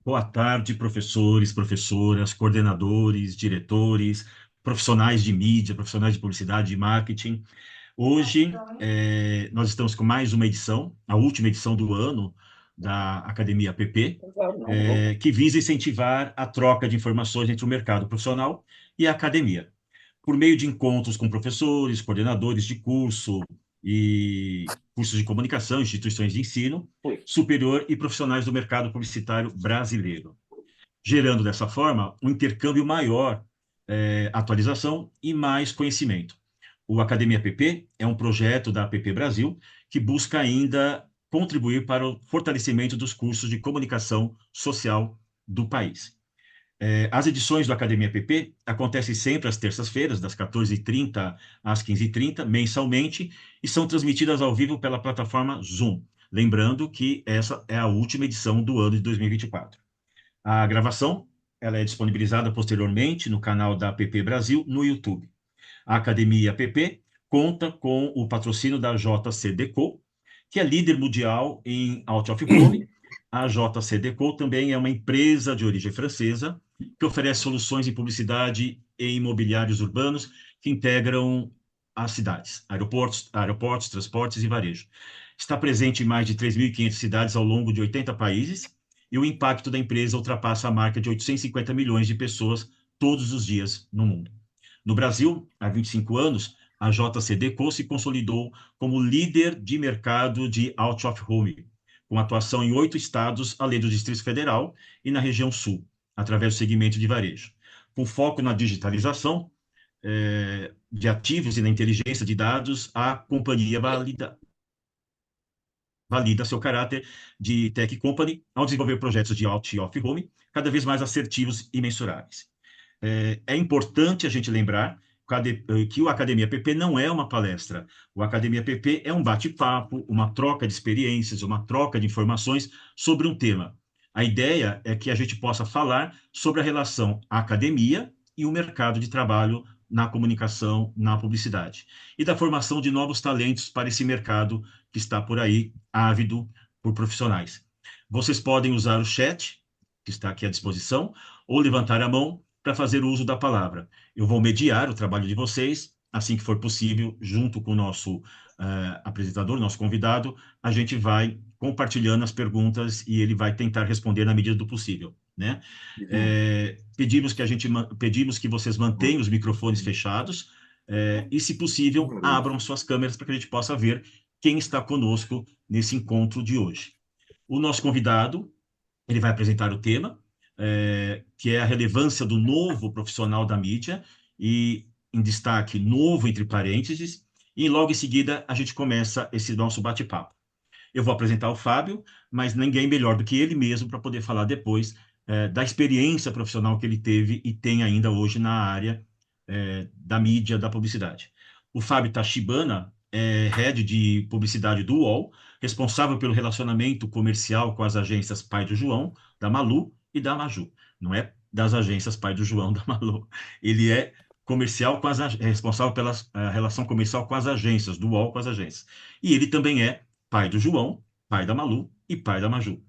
Boa tarde, professores, professoras, coordenadores, diretores, profissionais de mídia, profissionais de publicidade e marketing. Hoje, nós estamos com mais uma edição, a última edição do ano da Academia PP, que visa incentivar a troca de informações entre o mercado profissional e a academia, por meio de encontros com professores, coordenadores de curso e cursos de comunicação, instituições de ensino superior e profissionais do mercado publicitário brasileiro, gerando dessa forma um intercâmbio maior, atualização e mais conhecimento. O Academia PP é um projeto da PP Brasil que busca ainda contribuir para o fortalecimento dos cursos de comunicação social do país. As edições do Academia PP acontecem sempre às terças-feiras, das 14h30 às 15h30, mensalmente, e são transmitidas ao vivo pela plataforma Zoom. Lembrando que essa é a última edição do ano de 2024. A gravação ela é disponibilizada posteriormente no canal da PP Brasil no YouTube. A Academia PP conta com o patrocínio da JCDecaux, que é líder mundial em out of home. A JCDecaux também é uma empresa de origem francesa que oferece soluções em publicidade e imobiliários urbanos que integram as cidades, aeroportos, transportes e varejo. Está presente em mais de 3.500 cidades ao longo de 80 países e o impacto da empresa ultrapassa a marca de 850 milhões de pessoas todos os dias no mundo. No Brasil, há 25 anos, a JCDecaux se consolidou como líder de mercado de out of home, com atuação em 8 estados, além do Distrito Federal e na região sul, através do segmento de varejo. Com foco na digitalização de ativos e na inteligência de dados, a companhia valida seu caráter de tech company ao desenvolver projetos de out of home cada vez mais assertivos e mensuráveis. É importante a gente lembrar que o Academia PP não é uma palestra. O Academia PP é um bate-papo, uma troca de experiências, uma troca de informações sobre um tema. A ideia é que a gente possa falar sobre a relação academia e o mercado de trabalho na comunicação, na publicidade, e da formação de novos talentos para esse mercado que está por aí, ávido por profissionais. Vocês podem usar o chat, que está aqui à disposição, ou levantar a mão para fazer uso da palavra. Eu vou mediar o trabalho de vocês, assim que for possível, junto com o nosso apresentador, nosso convidado, a gente vai compartilhando as perguntas e ele vai tentar responder na medida do possível, né? Pedimos que vocês mantenham os microfones fechados e, se possível, abram suas câmeras para que a gente possa ver quem está conosco nesse encontro de hoje. O nosso convidado, ele vai apresentar o tema, que é a relevância do novo profissional da mídia, e em destaque, novo entre parênteses, e logo em seguida a gente começa esse nosso bate-papo. Eu vou apresentar o Fábio, mas ninguém melhor do que ele mesmo para poder falar depois da experiência profissional que ele teve e tem ainda hoje na área da mídia, da publicidade. O Fábio Tachibana é head de publicidade do UOL, responsável pelo relacionamento comercial com as agências Pai do João, da Malu e da Maju. Não é das agências Pai do João, da Malu. Ele é comercial responsável pela relação comercial com as agências, do UOL com as agências. E ele também é pai do João, pai da Malu e pai da Maju.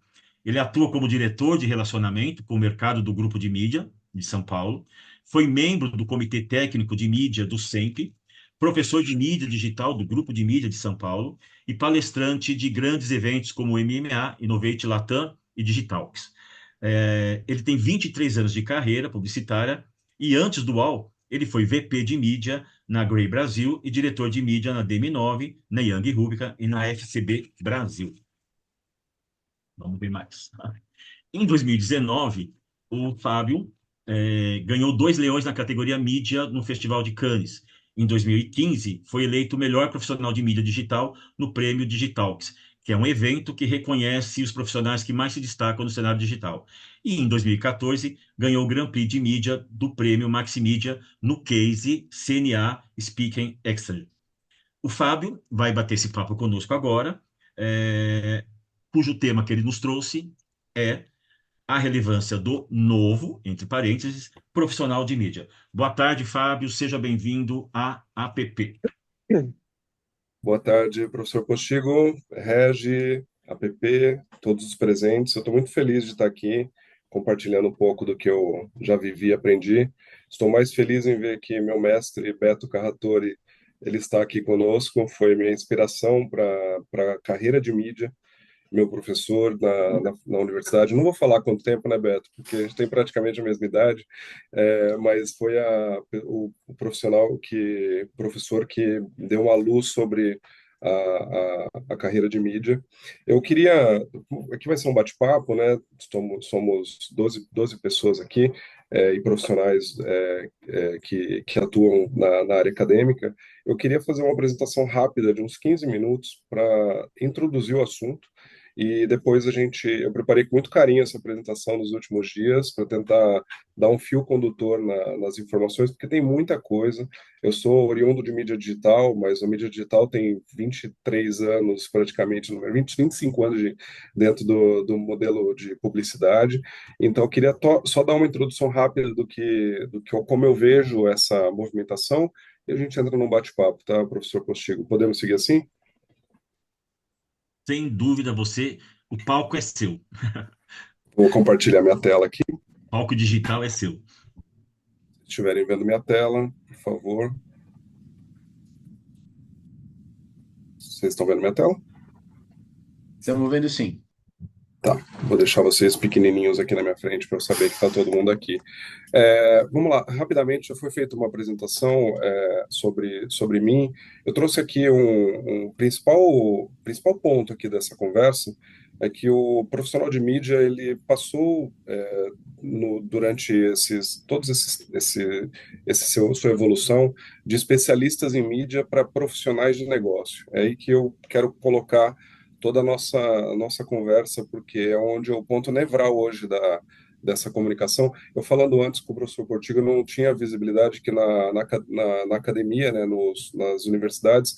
Ele atua como diretor de relacionamento com o mercado do Grupo de Mídia de São Paulo, foi membro do Comitê Técnico de Mídia do SEMP, professor de mídia digital do Grupo de Mídia de São Paulo e palestrante de grandes eventos como o MMA, Innovate Latam e Digitalx. Ele tem 23 anos de carreira publicitária e, antes do UOL, ele foi VP de mídia na Grey Brasil e diretor de mídia na DM9, na Young Rúbrica e na FCB Brasil. Vamos ver mais. Em 2019, o Fábio ganhou 2 leões na categoria mídia no Festival de Cannes. Em 2015, foi eleito o melhor profissional de mídia digital no Prêmio Digitalx, que é um evento que reconhece os profissionais que mais se destacam no cenário digital. E em 2014, ganhou o Grand Prix de mídia do Prêmio Maximídia no Case CNA Speaking Excellence. O Fábio vai bater esse papo conosco agora, cujo tema que ele nos trouxe é a relevância do novo, entre parênteses, profissional de mídia. Boa tarde, Fábio, seja bem-vindo à APP. Boa tarde, professor Postigo, Regi, APP, todos os presentes. Eu estou muito feliz de estar aqui compartilhando um pouco do que eu já vivi e aprendi. Estou mais feliz em ver que meu mestre, Beto Carratori, ele está aqui conosco, foi minha inspiração para a carreira de mídia, meu professor na universidade. Não vou falar quanto tempo, né, Beto? Porque a gente tem praticamente a mesma idade, mas foi o professor que deu uma luz sobre a carreira de mídia. Eu queria. Aqui vai ser um bate-papo, né? Somos 12 pessoas aqui. E profissionais que atuam na área acadêmica. Eu queria fazer uma apresentação rápida de uns 15 minutos para introduzir o assunto e depois eu preparei com muito carinho essa apresentação nos últimos dias para tentar dar um fio condutor nas informações, porque tem muita coisa. Eu sou oriundo de mídia digital, mas a mídia digital tem 23 anos praticamente, 25 anos dentro do modelo de publicidade. Então, eu queria só dar uma introdução rápida como eu vejo essa movimentação e a gente entra num bate-papo, tá, professor Postigo? Podemos seguir assim? Sem dúvida, o palco é seu. Vou compartilhar minha tela aqui. O palco digital é seu. Se estiverem vendo minha tela, por favor. Vocês estão vendo minha tela? Estamos vendo sim. Tá, vou deixar vocês pequenininhos aqui na minha frente para eu saber que está todo mundo aqui. Vamos lá, rapidamente, já foi feita uma apresentação sobre mim. Eu trouxe aqui um principal ponto aqui dessa conversa, é que o profissional de mídia, ele passou durante sua evolução de especialistas em mídia para profissionais de negócio. É aí que eu quero colocar toda a nossa conversa, porque é onde é o ponto nevral hoje dessa comunicação. Eu falando antes com o professor Portiga, eu não tinha visibilidade que na academia, né, nas universidades,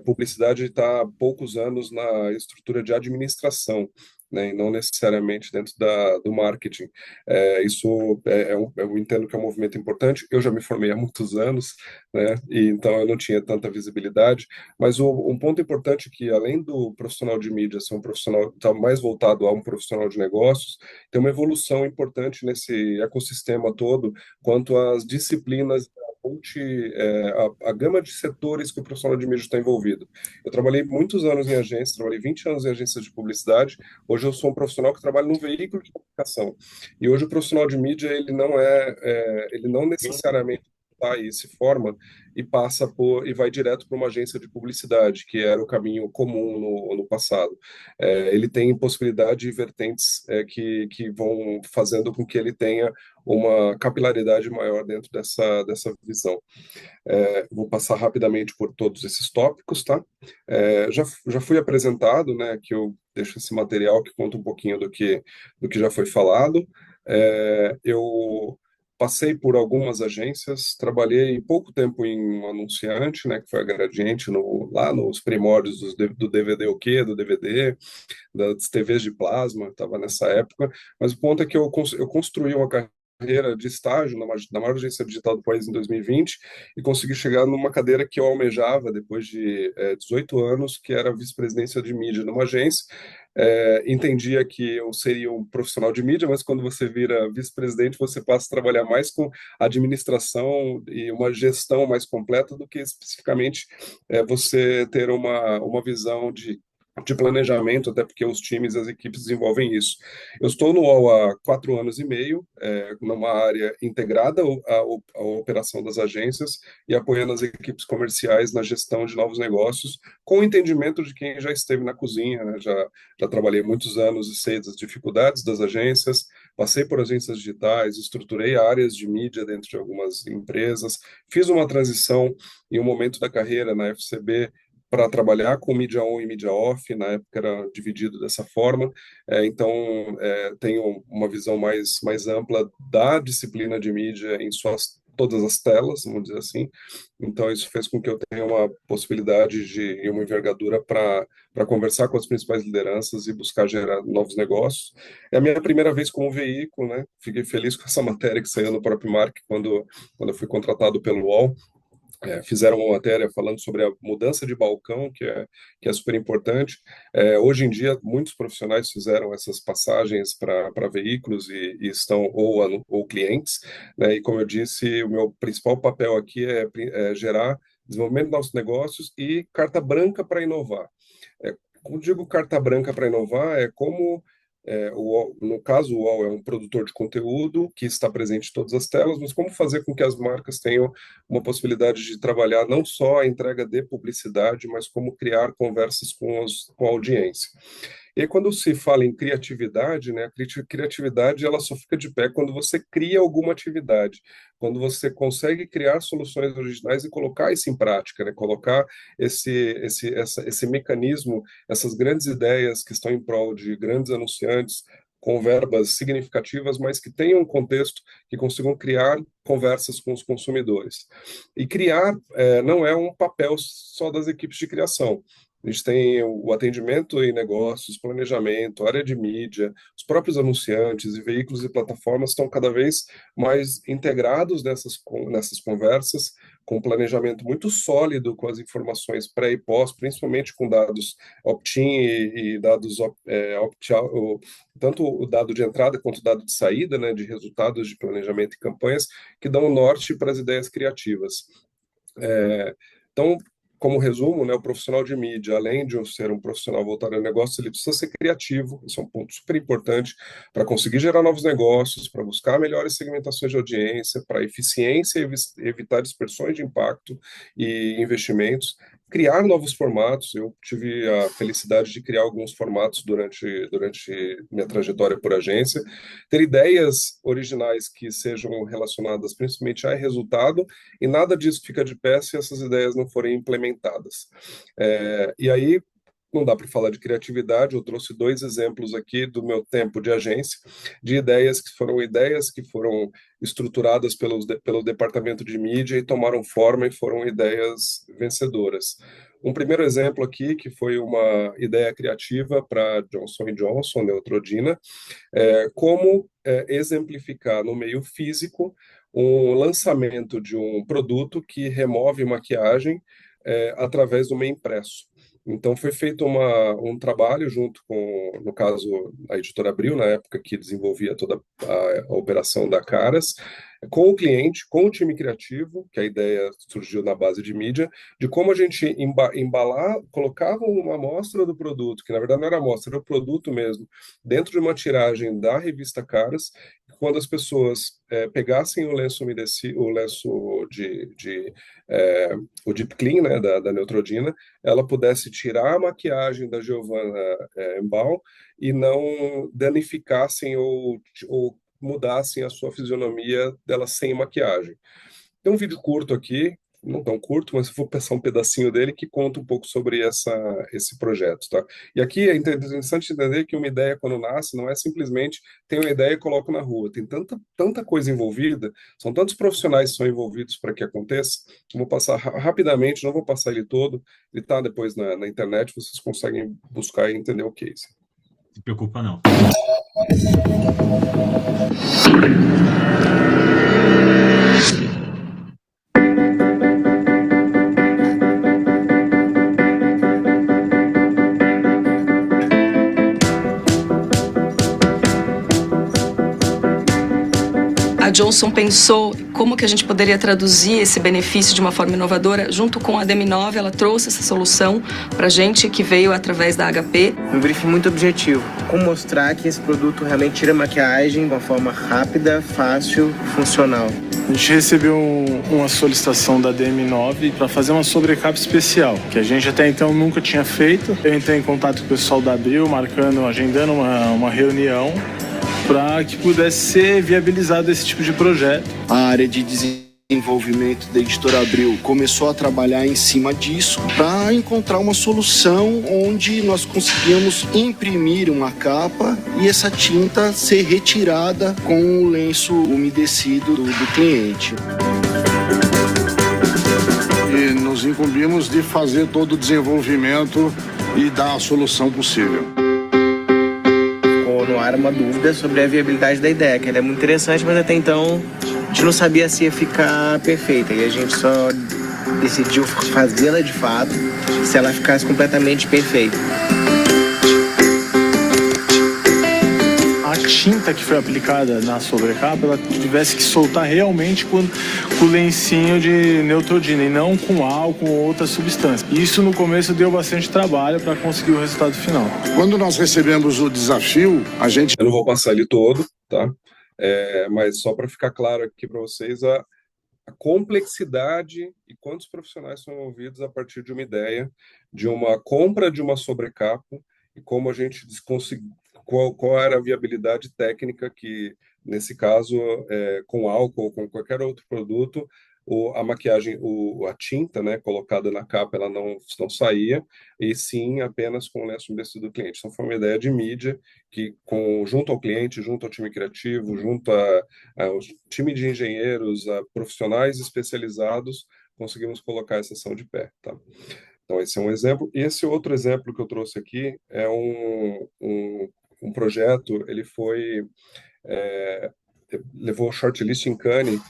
publicidade está há poucos anos na estrutura de administração, né, e não necessariamente dentro do marketing. Eu entendo que é um movimento importante. Eu já me formei há muitos anos, né, e então eu não tinha tanta visibilidade. Mas um ponto importante é que, além do profissional de mídia ser um profissional tá mais voltado a um profissional de negócios, tem uma evolução importante nesse ecossistema todo, quanto às disciplinas a gama de setores que o profissional de mídia está envolvido. Eu trabalhei muitos anos em agência, trabalhei 20 anos em agências de publicidade. Hoje eu sou um profissional que trabalha num veículo de comunicação. E hoje o profissional de mídia, ele não necessariamente tá e se forma e e vai direto para uma agência de publicidade, que era o caminho comum no passado. Ele tem possibilidade e vertentes que vão fazendo com que ele tenha uma capilaridade maior dentro dessa visão. Vou passar rapidamente por todos esses tópicos, tá? Já fui apresentado, né, que eu deixo esse material que conta um pouquinho do que já foi falado. Eu passei por algumas agências, trabalhei pouco tempo em um anunciante, né, que foi a Gradiente, lá nos primórdios do DVD o quê, do DVD, das TVs de plasma, estava nessa época, mas o ponto é que eu construí uma carreira de estágio na maior agência digital do país em 2020 e consegui chegar numa cadeira que eu almejava depois de 18 anos, que era a vice-presidência de mídia numa agência. Entendia que eu seria um profissional de mídia, mas quando você vira vice-presidente, você passa a trabalhar mais com administração e uma gestão mais completa do que especificamente você ter uma visão de planejamento, até porque os times, as equipes desenvolvem isso. Eu estou no UOL há 4 anos e meio, numa área integrada à operação das agências e apoiando as equipes comerciais na gestão de novos negócios, com o entendimento de quem já esteve na cozinha, né? Já trabalhei muitos anos e sei das dificuldades das agências, passei por agências digitais, estruturei áreas de mídia dentro de algumas empresas, fiz uma transição em um momento da carreira na FCB para trabalhar com mídia on e mídia off, na época era dividido dessa forma, então tenho uma visão mais ampla da disciplina de mídia em todas as telas, vamos dizer assim, então isso fez com que eu tenha uma possibilidade e uma envergadura para conversar com as principais lideranças e buscar gerar novos negócios. É a minha primeira vez como veículo, né? Fiquei feliz com essa matéria que saiu no próprio Mark quando eu fui contratado pelo UOL, fizeram uma matéria falando sobre a mudança de balcão, que é super importante. Hoje em dia, muitos profissionais fizeram essas passagens para veículos e estão, ou clientes, né? E como eu disse, o meu principal papel aqui é gerar desenvolvimento de novos negócios e carta branca para inovar. Quando digo carta branca para inovar, é como no caso, o UOL é um produtor de conteúdo que está presente em todas as telas, mas como fazer com que as marcas tenham uma possibilidade de trabalhar não só a entrega de publicidade, mas como criar conversas com a audiência. E aí, quando se fala em criatividade, né, a criatividade ela só fica de pé quando você cria alguma atividade, quando você consegue criar soluções originais e colocar isso em prática, né, colocar esse mecanismo, essas grandes ideias que estão em prol de grandes anunciantes, com verbas significativas, mas que tenham um contexto que consigam criar conversas com os consumidores. E criar não é um papel só das equipes de criação. A gente tem o atendimento em negócios, planejamento, área de mídia, os próprios anunciantes e veículos e plataformas estão cada vez mais integrados nessas conversas, com um planejamento muito sólido com as informações pré e pós, principalmente com dados opt-in e dados opt-out, tanto o dado de entrada quanto o dado de saída, né, de resultados de planejamento e campanhas, que dão o norte para as ideias criativas. Então, como resumo, né, o profissional de mídia, além de ser um profissional voltado a negócios, ele precisa ser criativo, isso é um ponto super importante para conseguir gerar novos negócios, para buscar melhores segmentações de audiência, para eficiência e evitar dispersões de impacto e investimentos, criar novos formatos. Eu tive a felicidade de criar alguns formatos durante minha trajetória por agência, ter ideias originais que sejam relacionadas principalmente a resultado, e nada disso fica de pé se essas ideias não forem implementadas. E aí, não dá para falar de criatividade, eu trouxe 2 exemplos aqui do meu tempo de agência, de ideias que foram estruturadas pelo departamento de mídia e tomaram forma e foram ideias vencedoras. Um primeiro exemplo aqui, que foi uma ideia criativa para Johnson & Johnson, Neutrogena, como exemplificar no meio físico um lançamento de um produto que remove maquiagem através do meio impresso. Então, foi feito um trabalho junto com, no caso, a editora Abril, na época que desenvolvia toda a operação da Caras, com o cliente, com o time criativo, que a ideia surgiu na base de mídia, de como a gente colocava uma amostra do produto, que na verdade não era amostra, era o produto mesmo, dentro de uma tiragem da revista Caras, quando as pessoas pegassem o lenço umedecido, o Deep Clean, né, da Neutrogena, ela pudesse tirar a maquiagem da Giovanna Embal e não danificassem ou mudassem a sua fisionomia dela sem maquiagem. Tem um vídeo curto aqui, não tão curto, mas eu vou passar um pedacinho dele que conta um pouco sobre esse projeto, tá? E aqui é interessante entender que uma ideia, quando nasce, não é simplesmente ter uma ideia e coloco na rua. Tem tanta coisa envolvida, são tantos profissionais que são envolvidos para que aconteça. Eu vou passar rapidamente, não vou passar ele todo, ele está depois na internet, vocês conseguem buscar e entender o case. Não se preocupa, não. A Johnson pensou como que a gente poderia traduzir esse benefício de uma forma inovadora. Junto com a DM9, ela trouxe essa solução para a gente, que veio através da HP. Um briefing muito objetivo, como mostrar que esse produto realmente tira maquiagem de uma forma rápida, fácil e funcional. A gente recebeu uma solicitação da DM9 para fazer uma sobrecapa especial, que a gente até então nunca tinha feito. Eu entrei em contato com o pessoal da Abril, agendando uma reunião para que pudesse ser viabilizado esse tipo de projeto. A área de desenvolvimento da editora Abril começou a trabalhar em cima disso para encontrar uma solução onde nós conseguíamos imprimir uma capa e essa tinta ser retirada com o lenço umedecido do cliente. E nos incumbimos de fazer todo o desenvolvimento e dar a solução possível. Não era uma dúvida sobre a viabilidade da ideia, que ela é muito interessante, mas até então a gente não sabia se ia ficar perfeita. E a gente só decidiu fazê-la de fato se ela ficasse completamente perfeita. A tinta que foi aplicada na sobrecapa, ela tivesse que soltar realmente com o lencinho de Neutrogena e não com álcool ou outra substância. Isso no começo deu bastante trabalho para conseguir o resultado final. Quando nós recebemos o desafio, a gente... Eu não vou passar ele todo, tá? Mas só para ficar claro aqui para vocês a complexidade e quantos profissionais são envolvidos a partir de uma ideia, de uma compra de uma sobrecapa e como a gente conseguiu. Qual era a viabilidade técnica que, nesse caso, com álcool ou com qualquer outro produto, a maquiagem, a tinta, né, colocada na capa, ela não saía, e sim apenas com o lenço umedecido do cliente. Então, foi uma ideia de mídia que, junto ao cliente, junto ao time criativo, junto ao time de engenheiros, a profissionais especializados, conseguimos colocar essa ação de pé, tá? Então, esse é um exemplo. E esse outro exemplo que eu trouxe aqui é um projeto, ele levou shortlist em Cannes,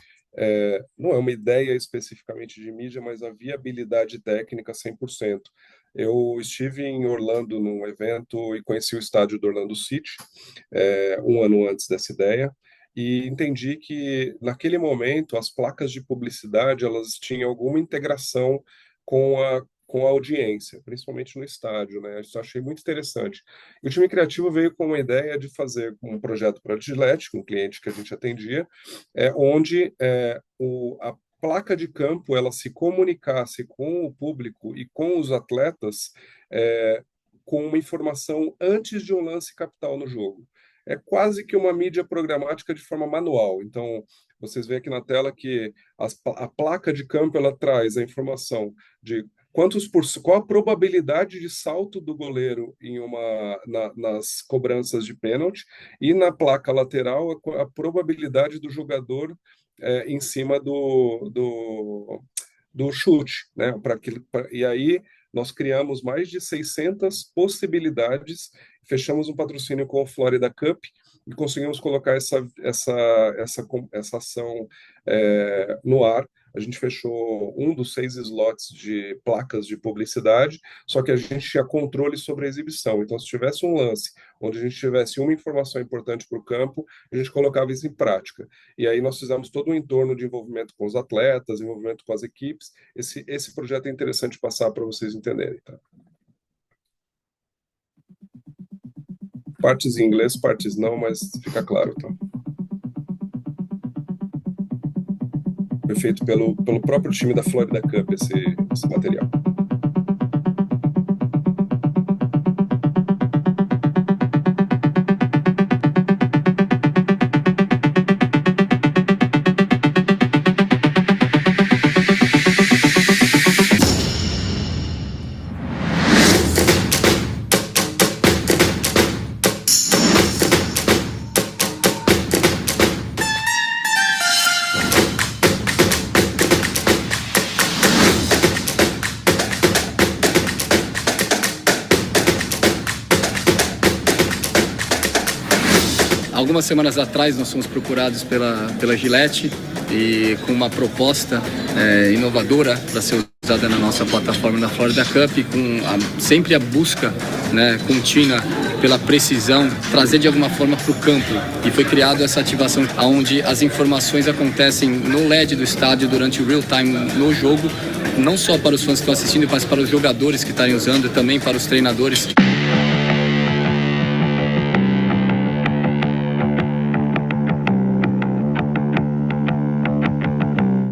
não é uma ideia especificamente de mídia, mas a viabilidade técnica 100%. Eu estive em Orlando num evento e conheci o estádio do Orlando City, um ano antes dessa ideia, e entendi que, naquele momento, as placas de publicidade elas tinham alguma integração com a audiência, principalmente no estádio, né? Isso eu achei muito interessante. E o time criativo veio com uma ideia de fazer um projeto para a Gillette, um cliente que a gente atendia, onde a placa de campo ela se comunicasse com o público e com os atletas com uma informação antes de um lance capital no jogo. É quase que uma mídia programática de forma manual. Então, vocês veem aqui na tela que a placa de campo ela traz a informação de qual a probabilidade de salto do goleiro nas cobranças de pênalti, e na placa lateral a probabilidade do jogador em cima do chute, né? E aí nós criamos mais de 600 possibilidades, fechamos um patrocínio com o Florida Cup e conseguimos colocar essa ação no ar. A gente fechou um dos 6 slots de placas de publicidade, só que a gente tinha controle sobre a exibição. Então, se tivesse um lance onde a gente tivesse uma informação importante para o campo, a gente colocava isso em prática. E aí nós fizemos todo um entorno de envolvimento com os atletas, envolvimento com as equipes. Esse projeto é interessante passar para vocês entenderem, tá? Partes em inglês, partes não, mas fica claro, tá? Foi feito pelo próprio time da Florida Cup esse material. Algumas semanas atrás nós fomos procurados pela Gillette e com uma proposta inovadora para ser usada na nossa plataforma da Florida Cup, com sempre a busca contínua pela precisão, trazer de alguma forma para o campo. E foi criada essa ativação onde as informações acontecem no LED do estádio durante o real time no jogo, não só para os fãs que estão assistindo, mas para os jogadores que estarem usando e também para os treinadores.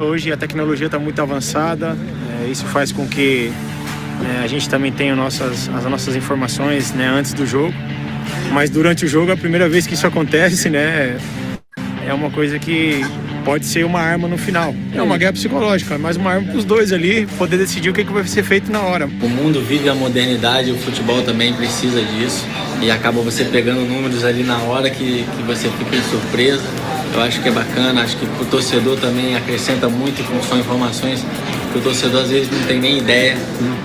Hoje a tecnologia está muito avançada, isso faz com que a gente também tenha as nossas informações antes do jogo, mas durante o jogo é a primeira vez que isso acontece, é uma coisa que pode ser uma arma no final. É uma guerra psicológica, mas uma arma para os dois ali, poder decidir o que vai ser feito na hora. O mundo vive a modernidade, o futebol também precisa disso, e acaba você pegando números ali na hora que você fica em surpresa. Eu acho que é bacana, acho que o torcedor também acrescenta muito, são informações que o torcedor às vezes não tem nem ideia.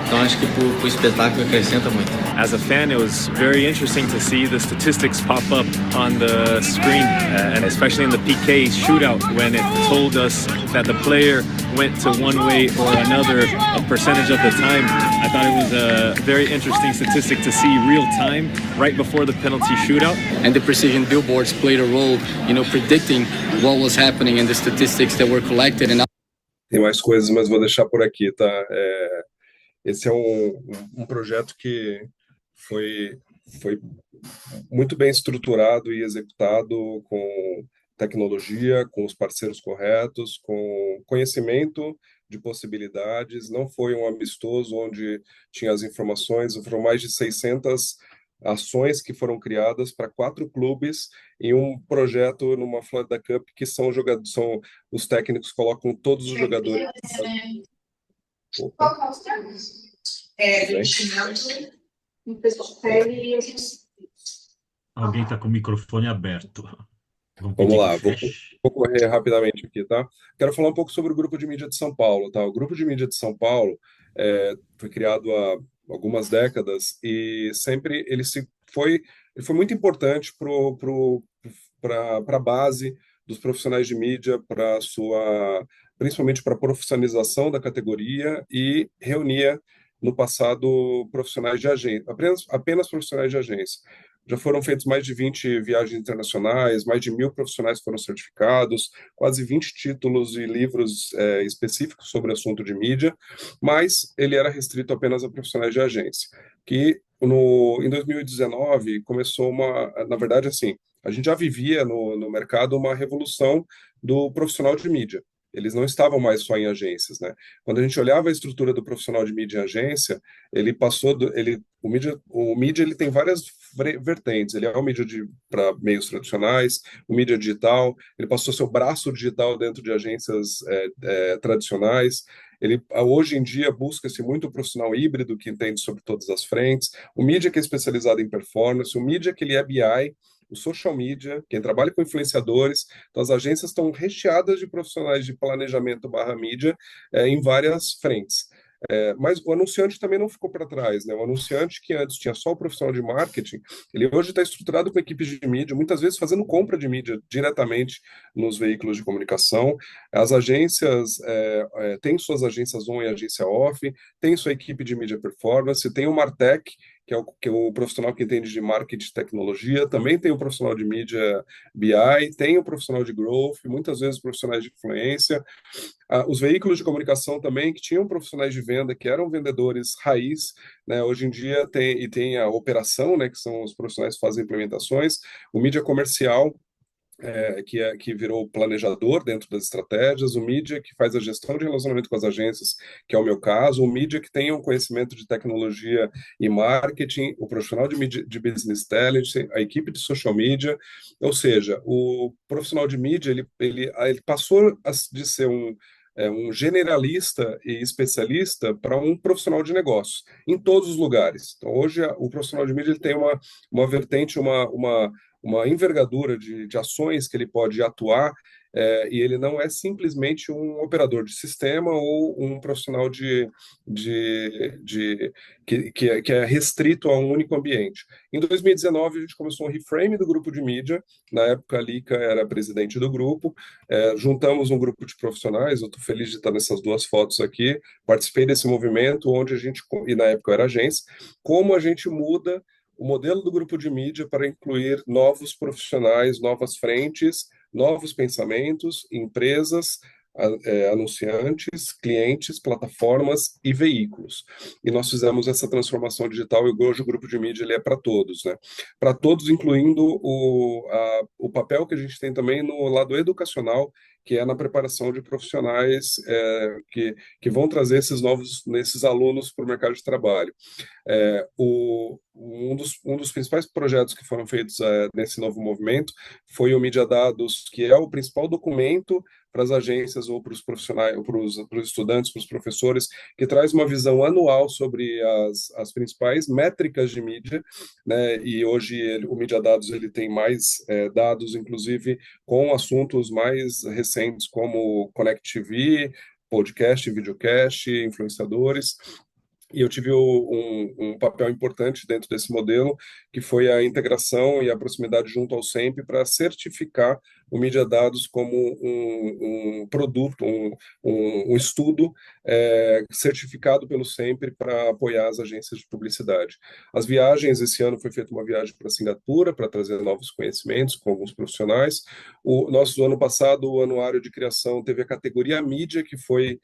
Então acho que pro espetáculo acrescenta muito. As a fan, it was very interesting to see the statistics pop up on the screen, and especially in the PK shootout when it told us that the player went to one way or another a percentage of the time. I thought it was a very interesting statistic to see real time right before the penalty shootout. And the precision billboards played a role, predicting what was happening and the statistics that were collected. And tem mais coisas, mas vou deixar por aqui, tá? Esse é um projeto que foi muito bem estruturado e executado com tecnologia, com os parceiros corretos, com conhecimento de possibilidades. Não foi um amistoso onde tinha as informações, foram mais de 600 ações que foram criadas para 4 clubes em um projeto numa Florida Cup que são jogadores, os técnicos colocam todos os jogadores. Qual que é os termos? Investimento em pessoas pele e Alguém está com o microfone aberto. Vamos lá, vou correr rapidamente aqui, tá? Quero falar um pouco sobre o Grupo de Mídia de São Paulo, tá? O Grupo de Mídia de São Paulo foi criado há algumas décadas e sempre ele foi muito importante para a base dos profissionais de mídia, principalmente para a profissionalização da categoria, e reunia no passado profissionais de agência, apenas profissionais de agência. Já foram feitas mais de 20 viagens internacionais, mais de 1.000 profissionais foram certificados, quase 20 títulos e livros específicos sobre o assunto de mídia, mas ele era restrito apenas a profissionais de agência. Que em 2019 começou na verdade, assim, a gente já vivia no mercado uma revolução do profissional de mídia. Eles não estavam mais só em agências, né? Quando a gente olhava a estrutura do profissional de mídia em agência, ele passou o mídia ele tem várias vertentes. Ele é o mídia para meios tradicionais, o mídia digital. Ele passou a ser o braço digital dentro de agências tradicionais. Hoje em dia busca-se muito o profissional híbrido que entende sobre todas as frentes. O mídia que é especializado em performance, o mídia que ele é BI, o social media, quem trabalha com influenciadores. Então, as agências estão recheadas de profissionais de planejamento / mídia em várias frentes. Mas o anunciante também não ficou para trás, né? O anunciante que antes tinha só o profissional de marketing, ele hoje está estruturado com equipes de mídia, muitas vezes fazendo compra de mídia diretamente nos veículos de comunicação. As agências têm suas agências on e agência off, tem sua equipe de mídia performance, tem o Martech, que é o profissional que entende de marketing e tecnologia, também tem o profissional de mídia BI, tem o profissional de growth, muitas vezes profissionais de influência. Os veículos de comunicação também, que tinham profissionais de venda, que eram vendedores raiz, né? Hoje em dia tem a operação, né, que são os profissionais que fazem implementações, o mídia comercial, que virou planejador dentro das estratégias, o mídia que faz a gestão de relacionamento com as agências, que é o meu caso, o mídia que tem um conhecimento de tecnologia e marketing, o profissional de business intelligence, a equipe de social media, ou seja, o profissional de mídia ele passou de ser um generalista e especialista para um profissional de negócios, em todos os lugares. Então, hoje, o profissional de mídia ele tem uma vertente, uma envergadura de ações que ele pode atuar, e ele não é simplesmente um operador de sistema ou um profissional que é restrito a um único ambiente. Em 2019, a gente começou um reframe do grupo de mídia. Na época, a Lica era presidente do grupo. Juntamos um grupo de profissionais. Eu estou feliz de estar nessas 2 fotos aqui. Participei desse movimento, onde e na época eu era agência, como a gente muda o modelo do grupo de mídia para incluir novos profissionais, novas frentes, novos pensamentos, empresas, anunciantes, clientes, plataformas e veículos. E nós fizemos essa transformação digital e hoje o grupo de mídia ele é para todos, né? Para todos, incluindo o papel que a gente tem também no lado educacional, que é na preparação de profissionais que vão trazer esses alunos para o mercado de trabalho. Um dos principais projetos que foram feitos nesse novo movimento foi o Mídia Dados, que é o principal documento para as agências ou para os profissionais, ou para os estudantes, para os professores, que traz uma visão anual sobre as principais métricas de mídia, né? E hoje o Mídia Dados ele tem mais dados, inclusive com assuntos mais recentes como Connect TV, podcast, videocast, influenciadores. E eu tive um papel importante dentro desse modelo, que foi a integração e a proximidade junto ao SEMP para certificar o Mídia Dados como um produto, um estudo certificado pelo SEMP para apoiar as agências de publicidade. As viagens, esse ano foi feita uma viagem para Singapura para trazer novos conhecimentos com alguns profissionais. O ano passado, o anuário de criação teve a categoria mídia, que foi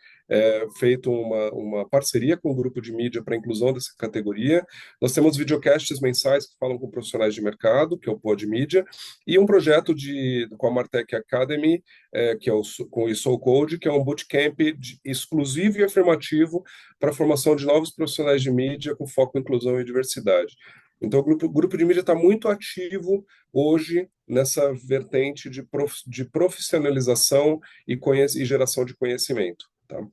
feito uma parceria com o grupo de mídia para a inclusão dessa categoria. Nós temos videocasts mensais que falam com profissionais de mercado, que é o Pod Mídia, e um projeto com a Martech Academy, que é com o Soul Code, que é um bootcamp exclusivo e afirmativo para a formação de novos profissionais de mídia com foco em inclusão e diversidade. Então, o grupo de mídia está muito ativo hoje nessa vertente de profissionalização e geração de conhecimento. Tá?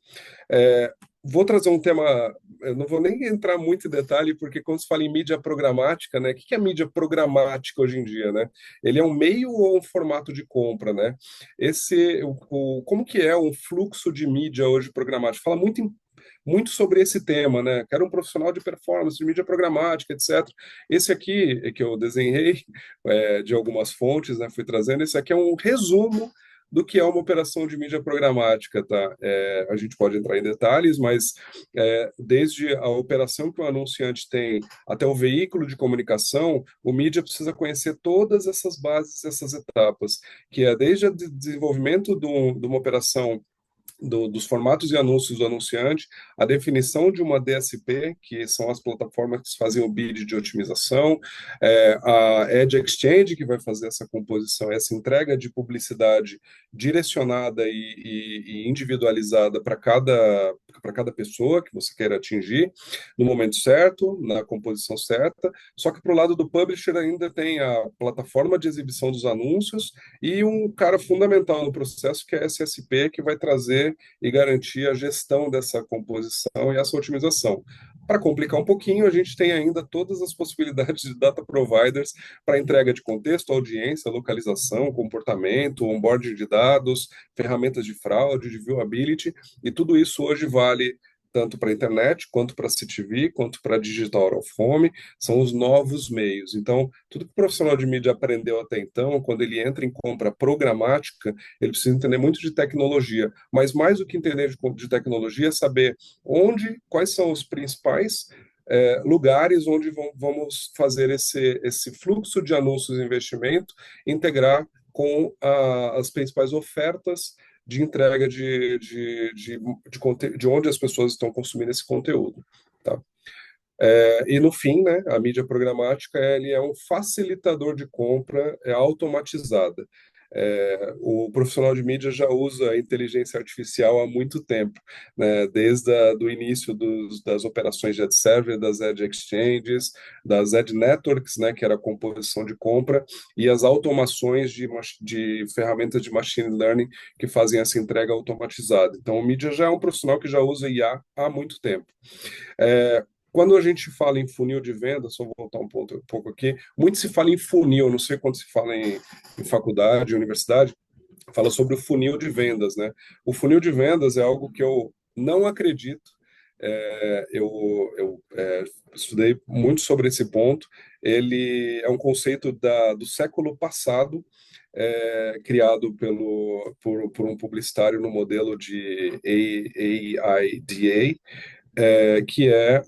Vou trazer um tema, eu não vou nem entrar muito em detalhe, porque quando se fala em mídia programática, né, o que é mídia programática hoje em dia, né? Ele é um meio ou um formato de compra, né? Como que é um fluxo de mídia hoje programático? Fala muito sobre esse tema, né? Quero um profissional de performance, de mídia programática, etc. Esse aqui, que eu desenhei de algumas fontes, né, fui trazendo, esse aqui é um resumo do que é uma operação de mídia programática, tá? A gente pode entrar em detalhes, mas desde a operação que o anunciante tem até o veículo de comunicação, o mídia precisa conhecer todas essas bases, essas etapas, que é desde o desenvolvimento de uma operação dos formatos e anúncios do anunciante, a definição de uma DSP, que são as plataformas que fazem o bid de otimização, a Ad Exchange, que vai fazer essa composição, essa entrega de publicidade direcionada e individualizada para cada pessoa que você queira atingir, no momento certo, na composição certa, só que para o lado do publisher ainda tem a plataforma de exibição dos anúncios e um cara fundamental no processo, que é a SSP, que vai trazer e garantir a gestão dessa composição e essa otimização. Para complicar um pouquinho, a gente tem ainda todas as possibilidades de data providers para entrega de contexto, audiência, localização, comportamento, onboarding de dados, ferramentas de fraude, de viewability, e tudo isso hoje vale tanto para a internet, quanto para a CTV, quanto para a digital out of home, são os novos meios. Então, tudo que o profissional de mídia aprendeu até então, quando ele entra em compra programática, ele precisa entender muito de tecnologia, mas mais do que entender de tecnologia, é saber quais são os principais lugares onde vamos fazer esse fluxo de anúncios e investimento, integrar com as principais ofertas de entrega de onde as pessoas estão consumindo esse conteúdo. Tá? E no fim, né, a mídia programática ele é um facilitador de compra automatizada. O profissional de mídia já usa a inteligência artificial há muito tempo, né? Desde o início das operações de ad server, das ad exchanges, das ad networks, né, que era a composição de compra, e as automações de ferramentas de machine learning que fazem essa entrega automatizada. Então, o mídia já é um profissional que já usa IA há muito tempo. Quando a gente fala em funil de venda, só vou voltar um pouco aqui, muito se fala em funil, não sei quando se fala em faculdade, universidade, fala sobre o funil de vendas, né? O funil de vendas é algo que eu não acredito, eu estudei muito sobre esse ponto, ele é um conceito do século passado, criado por um publicitário no modelo de AIDA, que é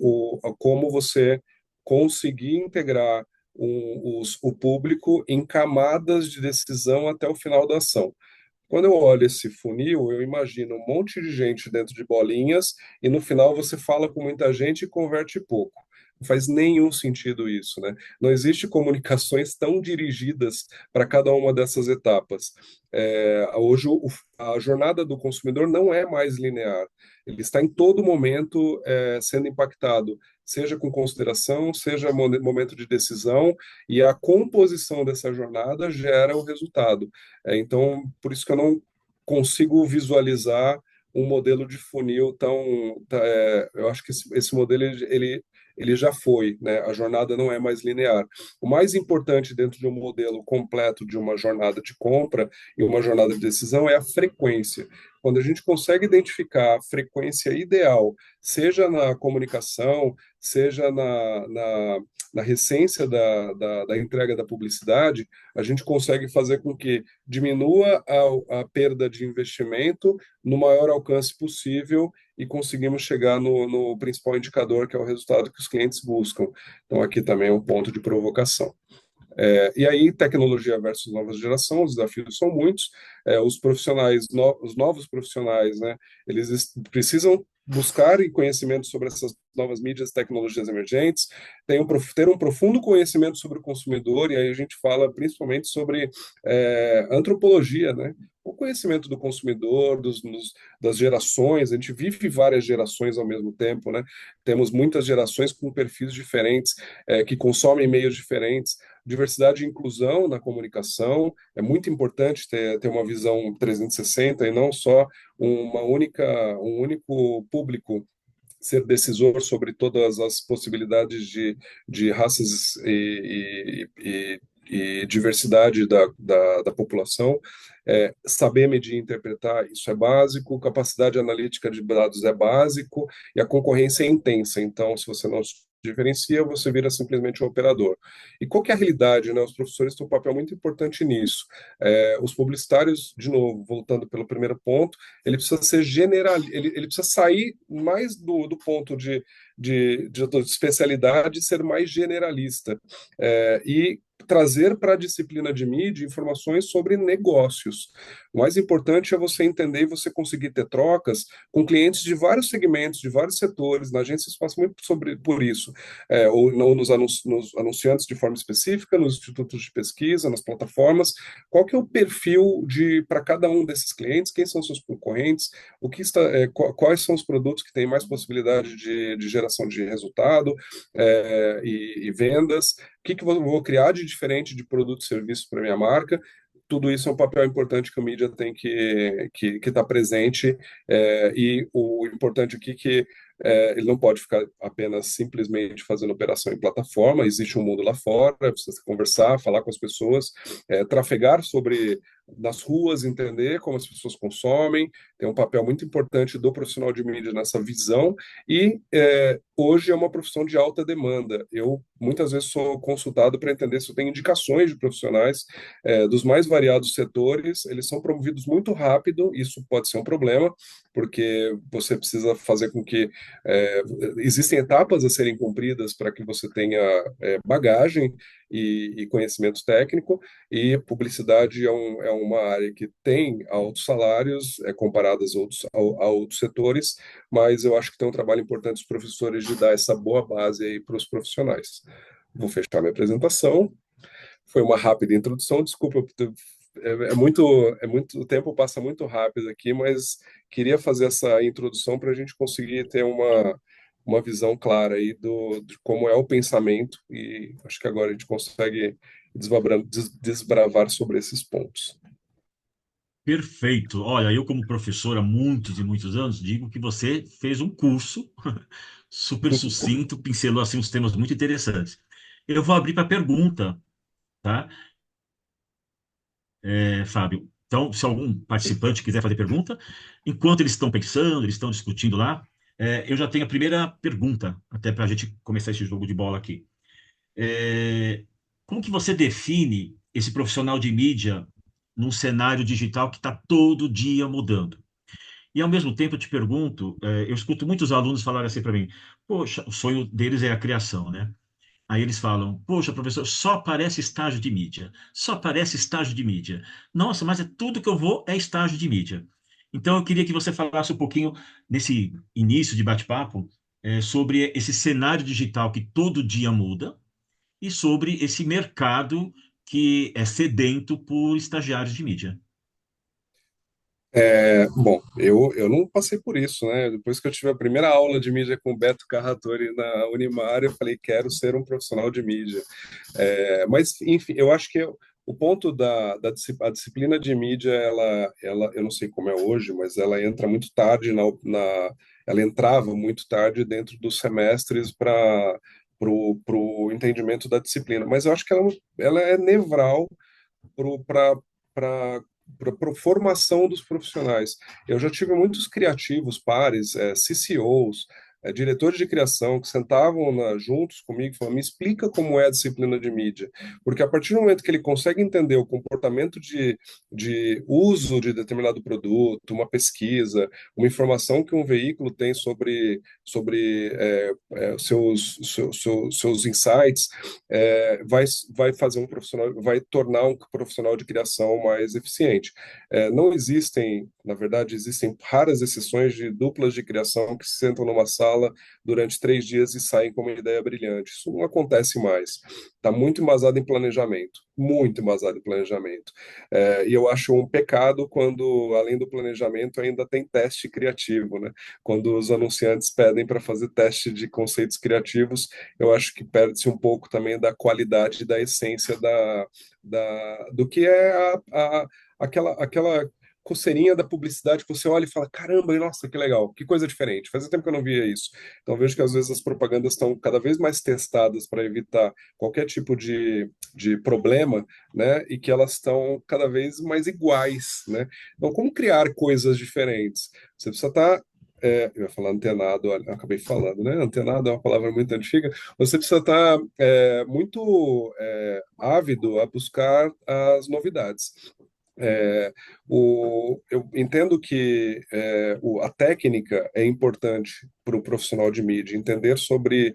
como você conseguir integrar o público em camadas de decisão até o final da ação. Quando eu olho esse funil, eu imagino um monte de gente dentro de bolinhas e no final você fala com muita gente e converte pouco. Não faz nenhum sentido isso, né? Não existe comunicações tão dirigidas para cada uma dessas etapas. Hoje, a jornada do consumidor não é mais linear. Ele está em todo momento sendo impactado, seja com consideração, seja momento de decisão, e a composição dessa jornada gera o resultado. Então, por isso que eu não consigo visualizar um modelo de funil eu acho que esse modelo ele já foi, né? A jornada não é mais linear. O mais importante dentro de um modelo completo de uma jornada de compra e uma jornada de decisão é a frequência. Quando a gente consegue identificar a frequência ideal, seja na comunicação, seja na recência da entrega da publicidade, a gente consegue fazer com que diminua a perda de investimento no maior alcance possível e conseguimos chegar no principal indicador, que é o resultado que os clientes buscam. Então, aqui também é um ponto de provocação. E aí, tecnologia versus nova geração, os desafios são muitos. Os profissionais, os novos profissionais, né, eles precisam buscar conhecimento sobre essas novas mídias, tecnologias emergentes, ter um profundo conhecimento sobre o consumidor, e aí a gente fala principalmente sobre antropologia, né? O conhecimento do consumidor, das gerações, a gente vive várias gerações ao mesmo tempo, né? Temos muitas gerações com perfis diferentes, que consomem meios diferentes. Diversidade e inclusão na comunicação, é muito importante ter uma visão 360 e não só um único público ser decisor sobre todas as possibilidades de raças e diversidade da população. Saber medir e interpretar, isso é básico, capacidade analítica de dados é básico, e a concorrência é intensa, então se você não se diferencia, você vira simplesmente um operador. E qual que é a realidade, né? Os professores têm um papel muito importante nisso. Os publicitários, de novo, voltando pelo primeiro ponto, ele precisa ser ele precisa sair mais do ponto de especialidade e ser mais generalista. E trazer para a disciplina de mídia informações sobre negócios. O mais importante é você entender e você conseguir ter trocas com clientes de vários segmentos, de vários setores. Na agência se passa muito por isso. Ou nos anunciantes de forma específica, nos institutos de pesquisa, nas plataformas. Qual que é o perfil para cada um desses clientes? Quem são seus concorrentes? Quais são os produtos que têm mais possibilidade de geração de resultado e vendas? O que eu vou criar de diferente de produto e serviço para minha marca? Tudo isso é um papel importante que o mídia tem que estar presente, e o importante aqui é que ele não pode ficar apenas simplesmente fazendo operação em plataforma, existe um mundo lá fora, precisa conversar, falar com as pessoas, trafegar nas ruas, entender como as pessoas consomem, tem um papel muito importante do profissional de mídia nessa visão, e hoje é uma profissão de alta demanda. Eu muitas vezes sou consultado para entender se eu tenho indicações de profissionais dos mais variados setores, eles são promovidos muito rápido, isso pode ser um problema, porque você precisa fazer com que existem etapas a serem cumpridas para que você tenha bagagem e conhecimento técnico, e publicidade é uma área que tem altos salários comparadas a outros setores, mas eu acho que tem um trabalho importante dos professores de dar essa boa base aí para os profissionais. Vou fechar minha apresentação. Foi uma rápida introdução, desculpa, o tempo passa muito rápido aqui, mas queria fazer essa introdução para a gente conseguir ter uma visão clara aí de como é o pensamento, e acho que agora a gente consegue desbravar sobre esses pontos. Perfeito. Olha, eu como professor há muitos e muitos anos, digo que você fez um curso super sucinto, pincelou assim uns temas muito interessantes. Eu vou abrir para pergunta, tá? Fábio. Então, se algum participante quiser fazer pergunta, enquanto eles estão pensando, eles estão discutindo lá, eu já tenho a primeira pergunta, até para a gente começar esse jogo de bola aqui. Como que você define esse profissional de mídia num cenário digital que está todo dia mudando? E, ao mesmo tempo, eu te pergunto, eu escuto muitos alunos falarem assim para mim, poxa, o sonho deles é a criação, né? Aí eles falam, poxa, professor, só aparece estágio de mídia, só aparece estágio de mídia. Nossa, mas tudo que eu vou é estágio de mídia. Então, eu queria que você falasse um pouquinho, nesse início de bate-papo, sobre esse cenário digital que todo dia muda e sobre esse mercado que é sedento por estagiários de mídia. Bom, eu não passei por isso, né? Depois que eu tive a primeira aula de mídia com o Beto Carratori na Unimar, eu falei, quero ser um profissional de mídia. Mas, enfim, eu acho que o ponto a disciplina de mídia, eu não sei como é hoje, mas ela entra muito tarde ela entrava muito tarde dentro dos semestres para o entendimento da disciplina. Mas eu acho que ela é nevral para para formação dos profissionais. Eu já tive muitos criativos, pares, CCOs, diretores de criação que sentavam juntos comigo e falavam, me explica como é a disciplina de mídia. Porque a partir do momento que ele consegue entender o comportamento de uso de determinado produto, uma pesquisa, uma informação que um veículo tem sobre seus insights, vai fazer um profissional, vai tornar um profissional de criação mais eficiente. Não existem, na verdade, existem raras exceções de duplas de criação que se sentam numa sala durante 3 dias e saem com uma ideia brilhante. Isso não acontece mais. Está muito embasado em planejamento, muito embasado em planejamento. E eu acho um pecado quando, além do planejamento, ainda tem teste criativo, né? Quando os anunciantes pedem para fazer teste de conceitos criativos, eu acho que perde-se um pouco também da qualidade, da essência do que é aquela coceirinha da publicidade que você olha e fala, caramba, nossa, que legal, que coisa diferente. Fazia tempo que eu não via isso. Então vejo que às vezes as propagandas estão cada vez mais testadas para evitar qualquer tipo de problema, né? E que elas estão cada vez mais iguais, né? Então, como criar coisas diferentes? Você precisa estar eu ia falar antenado, olha, eu acabei falando, né? Antenado é uma palavra muito antiga. Você precisa estar muito ávido a buscar as novidades. Eu entendo que a técnica é importante para o profissional de mídia, entender sobre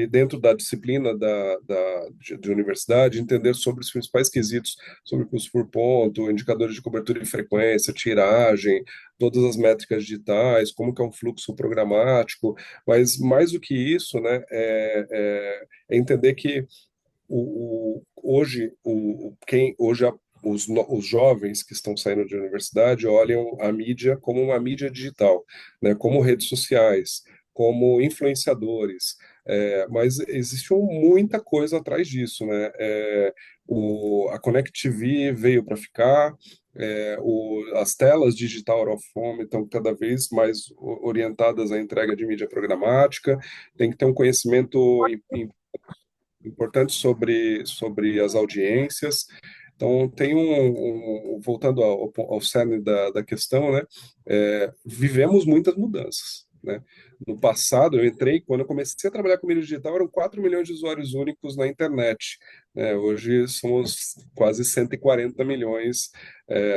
dentro da disciplina de universidade, entender sobre os principais quesitos, sobre custo por ponto, indicadores de cobertura e frequência, tiragem, todas as métricas digitais, como que é um fluxo programático, mas mais do que isso, né, é entender que hoje os jovens que estão saindo de universidade olham a mídia como uma mídia digital, né, como redes sociais, como influenciadores, mas existe muita coisa atrás disso, né? A Connect TV veio para ficar, as telas digital out of home estão cada vez mais orientadas à entrega de mídia programática, tem que ter um conhecimento importante sobre as audiências. Então, tem voltando ao cerne da questão, né? Vivemos muitas mudanças, né? No passado, quando eu comecei a trabalhar com mídia digital, eram 4 milhões de usuários únicos na internet, né? Hoje somos quase 140 milhões.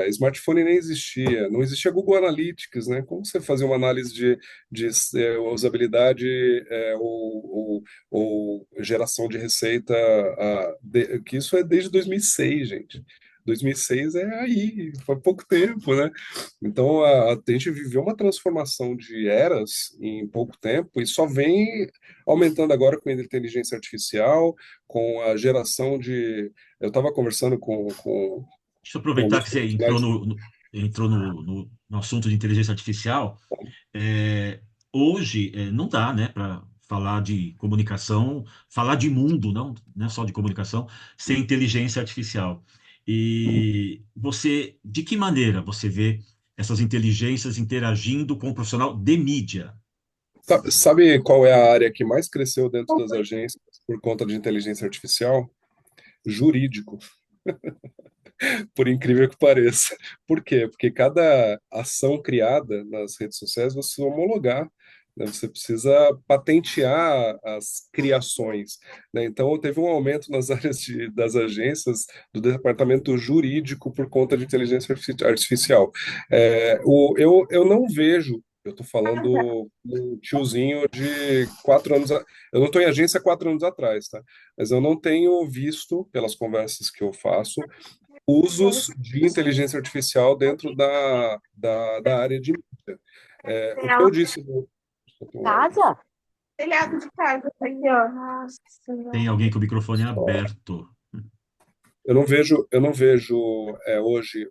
Smartphone nem existia, não existia Google Analytics, né? Como você fazer uma análise de usabilidade ou geração de receita? Que isso é desde 2006, gente. 2006 é aí, foi pouco tempo, né? Então a gente viveu uma transformação de eras em pouco tempo e só vem aumentando agora com a inteligência artificial, com a geração de. Eu estava conversando com Deixa eu aproveitar que você entrou no assunto de inteligência artificial. Hoje não dá, né, para falar de comunicação, falar de mundo, não é só de comunicação, sem inteligência artificial. E de que maneira você vê essas inteligências interagindo com o profissional de mídia? Sabe qual é a área que mais cresceu dentro das agências por conta de inteligência artificial? Jurídico. Por incrível que pareça. Por quê? Porque cada ação criada nas redes sociais você precisa homologar, né? Você precisa patentear as criações, né? Então, teve um aumento nas áreas das agências do departamento jurídico por conta de inteligência artificial. Eu não vejo. Eu estou falando um tiozinho de 4 anos. Eu não estou em agência há 4 anos atrás, tá? Mas eu não tenho visto, pelas conversas que eu faço, usos de inteligência artificial dentro da área de mídia. O que eu disse Casa? Telhado de casa, tá aqui, ó. Nossa, Tem alguém com o microfone aberto. Eu não vejo hoje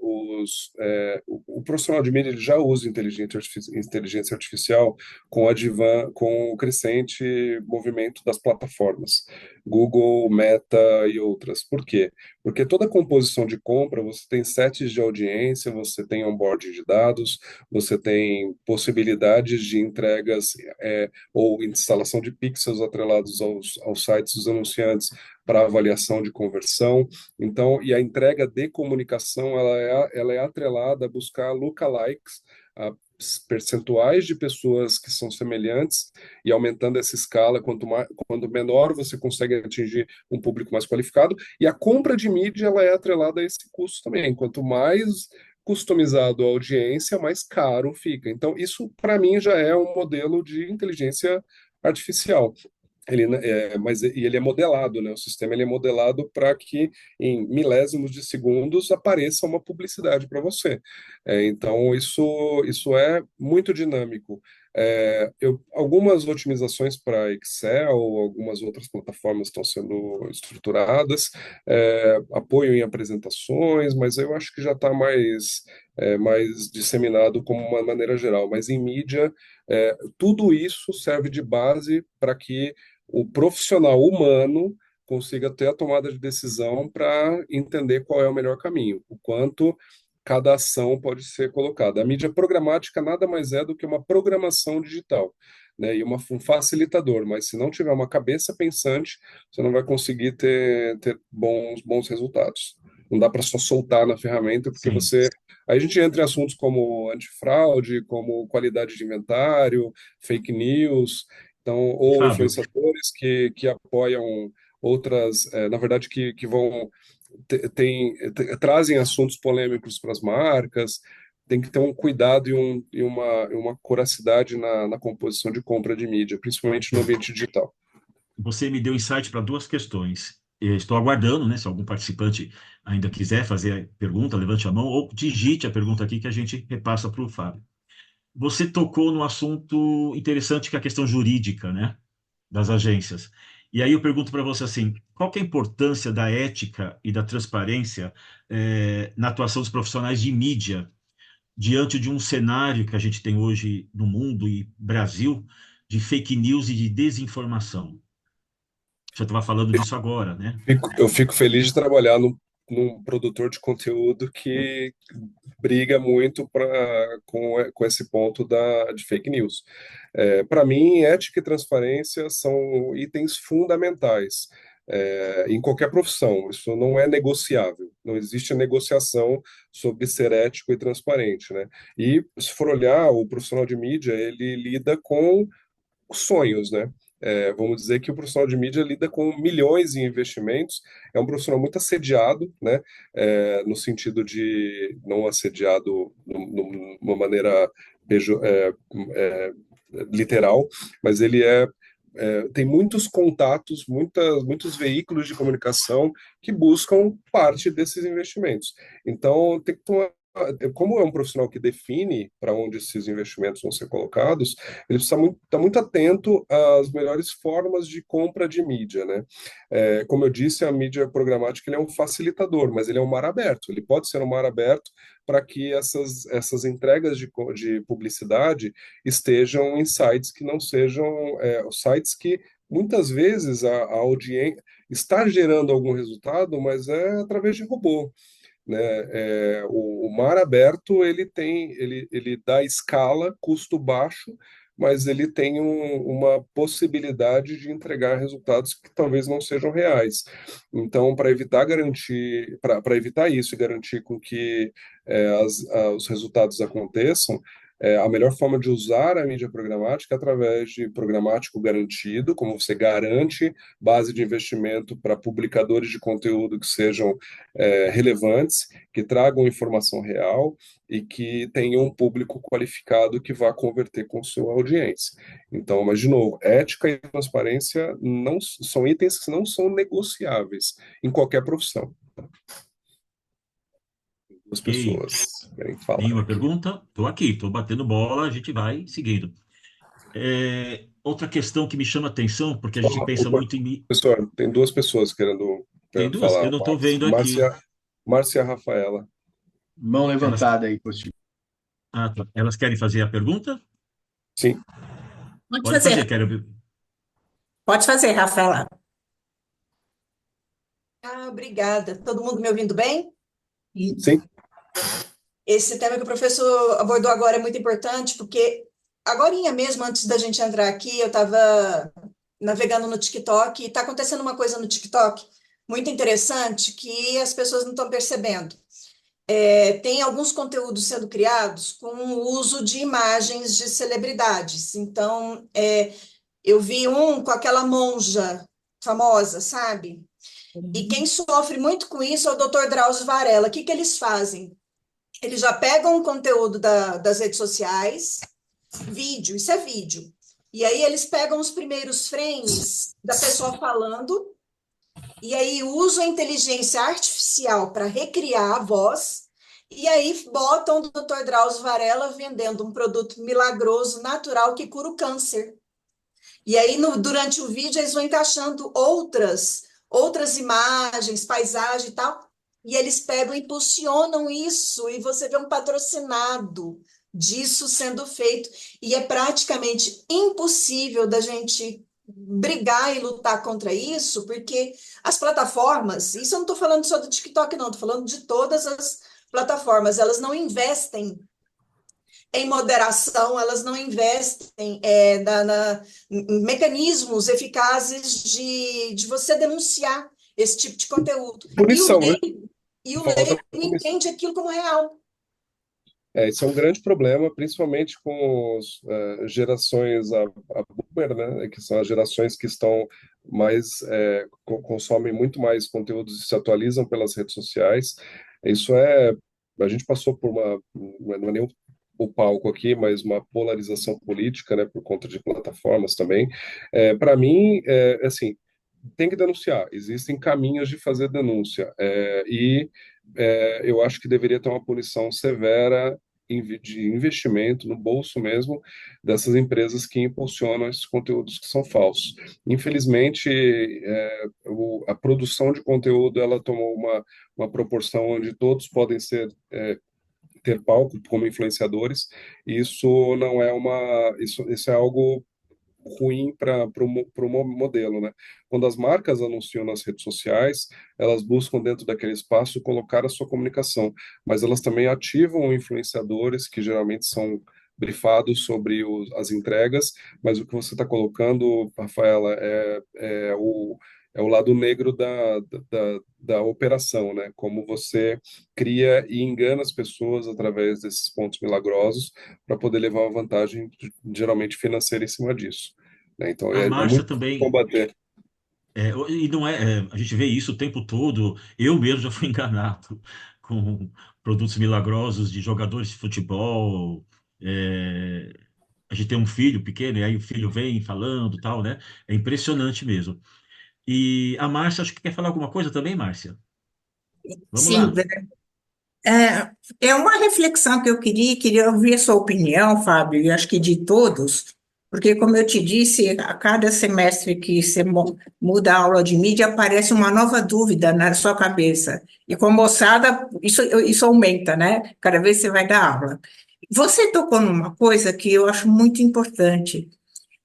o profissional de mídia ele já usa inteligência artificial com o crescente movimento das plataformas, Google, Meta e outras. Por quê? Porque toda composição de compra, você tem sets de audiência, você tem onboarding de dados, você tem possibilidades de entregas ou instalação de pixels atrelados aos sites dos anunciantes, para avaliação de conversão. Então, e a entrega de comunicação, ela é atrelada a buscar lookalikes, a percentuais de pessoas que são semelhantes, e aumentando essa escala, quanto menor você consegue atingir um público mais qualificado, e a compra de mídia ela é atrelada a esse custo também. Quanto mais customizado a audiência, mais caro fica. Então, isso para mim já é um modelo de inteligência artificial. Ele é modelado, né? O sistema ele é modelado para que em milésimos de segundos apareça uma publicidade para você. Então isso é muito dinâmico. Algumas otimizações para Excel, algumas outras plataformas estão sendo estruturadas, apoio em apresentações, mas eu acho que já está mais disseminado como uma maneira geral. Mas em mídia, tudo isso serve de base para que o profissional humano consiga ter a tomada de decisão para entender qual é o melhor caminho, o quanto cada ação pode ser colocada. A mídia programática nada mais é do que uma programação digital, né, e um facilitador, mas se não tiver uma cabeça pensante, você não vai conseguir ter bons resultados. Não dá para só soltar na ferramenta, porque Aí a gente entra em assuntos como antifraude, como qualidade de inventário, fake news, então, ou influenciadores que apoiam outras, na verdade, que vão trazem assuntos polêmicos para as marcas. Tem que ter um cuidado e uma coracidade na composição de compra de mídia, principalmente no ambiente digital. Você me deu insight para duas questões. Eu estou aguardando, né? Se algum participante ainda quiser fazer a pergunta, levante a mão ou digite a pergunta aqui que a gente repassa para o Fábio. Você tocou no assunto interessante que é a questão jurídica, né, das agências. E aí eu pergunto para você assim, qual que é a importância da ética e da transparência na atuação dos profissionais de mídia diante de um cenário que a gente tem hoje no mundo e Brasil de fake news e de desinformação? Você estava falando disso agora, né? Eu fico feliz de trabalhar num produtor de conteúdo que briga muito com esse ponto de fake news. Para mim, ética e transparência são itens fundamentais em qualquer profissão. Isso não é negociável. Não existe negociação sobre ser ético e transparente, né? E se for olhar, o profissional de mídia, ele lida com sonhos, né? Vamos dizer que o profissional de mídia lida com milhões em investimentos, é um profissional muito assediado, né? No sentido de não assediado numa maneira literal, mas ele tem muitos contatos, muitos veículos de comunicação que buscam parte desses investimentos. Então, tem que tomar. Como é um profissional que define para onde esses investimentos vão ser colocados, ele precisa estar muito atento às melhores formas de compra de mídia, né? Como eu disse, a mídia programática ele é um facilitador, mas ele é um mar aberto. Ele pode ser um mar aberto para que essas entregas de publicidade estejam em sites que não sejam sites que muitas vezes a audiência está gerando algum resultado, mas é através de robô. Né? O mar aberto ele dá escala, custo baixo, mas ele tem uma possibilidade de entregar resultados que talvez não sejam reais. Então, para evitar isso e garantir com que os resultados aconteçam, a melhor forma de usar a mídia programática é através de programático garantido, como você garante base de investimento para publicadores de conteúdo que sejam relevantes, que tragam informação real e que tenham um público qualificado que vá converter com sua audiência. Então, mas de novo, ética e transparência não são itens que não são negociáveis em qualquer profissão. As pessoas querem falar. Nenhuma pergunta? Estou aqui, estou batendo bola, a gente vai seguindo. Outra questão que me chama a atenção, porque a gente pensa muito em... Professor, tem duas pessoas querendo Tem duas? falar. Eu não estou vendo aqui. Márcia e Rafaela. Mão levantada aí, Postinho. Tá. Elas querem fazer a pergunta? Sim. Pode fazer. Pode fazer, Rafaela. Obrigada. Todo mundo me ouvindo bem? Sim. Esse tema que o professor abordou agora é muito importante, porque agorinha mesmo, antes da gente entrar aqui, eu estava navegando no TikTok, e está acontecendo uma coisa no TikTok muito interessante que as pessoas não estão percebendo. Tem alguns conteúdos sendo criados com o uso de imagens de celebridades. Então, eu vi um com aquela monja famosa, sabe? E quem sofre muito com isso é o Dr. Drauzio Varela. O que eles fazem? Eles já pegam o conteúdo das redes sociais, vídeo, isso é vídeo. E aí eles pegam os primeiros frames da pessoa falando, e aí usam a inteligência artificial para recriar a voz, e aí botam o Dr. Drauzio Varela vendendo um produto milagroso, natural, que cura o câncer. E aí, durante o vídeo, eles vão encaixando outras imagens, paisagem e tal, e eles pegam e impulsionam isso, e você vê um patrocinado disso sendo feito, e é praticamente impossível da gente brigar e lutar contra isso, porque as plataformas, isso eu não estou falando só do TikTok, não, estou falando de todas as plataformas, elas não investem em moderação, elas não investem em mecanismos eficazes de você denunciar esse tipo de conteúdo. Punição, E o leigo entende aquilo como real. Isso é um grande problema, principalmente com as gerações a boomer, né, que são as gerações que estão mais consomem muito mais conteúdos e se atualizam pelas redes sociais. A gente passou por não é nem o palco aqui, mas uma polarização política, né, por conta de plataformas também. Para mim, assim, tem que denunciar. Existem caminhos de fazer denúncia eu acho que deveria ter uma punição severa de investimento no bolso mesmo dessas empresas que impulsionam esses conteúdos que são falsos. Infelizmente, a produção de conteúdo ela tomou uma proporção onde todos podem ter palco como influenciadores, e isso não é isso é algo ruim para o modelo, né? Quando as marcas anunciam nas redes sociais, elas buscam dentro daquele espaço colocar a sua comunicação, mas elas também ativam influenciadores que geralmente são brifados sobre as entregas, mas o que você está colocando, Rafaela, é o lado negro da operação, né? Como você cria e engana as pessoas através desses pontos milagrosos para poder levar uma vantagem, geralmente financeira, em cima disso, né? Então, A é Márcia muito também. combater. E não a gente vê isso o tempo todo. Eu mesmo já fui enganado com produtos milagrosos de jogadores de futebol. A gente tem um filho pequeno, e aí o filho vem falando, tal, né? É impressionante mesmo. E a Márcia, acho que quer falar alguma coisa também, Márcia? Vamos Sim, lá. é uma reflexão que eu queria ouvir a sua opinião, Fábio, e acho que de todos, porque, como eu te disse, a cada semestre que você muda a aula de mídia, aparece uma nova dúvida na sua cabeça. E com a moçada, isso aumenta, né? Cada vez que você vai dar aula. Você tocou numa coisa que eu acho muito importante.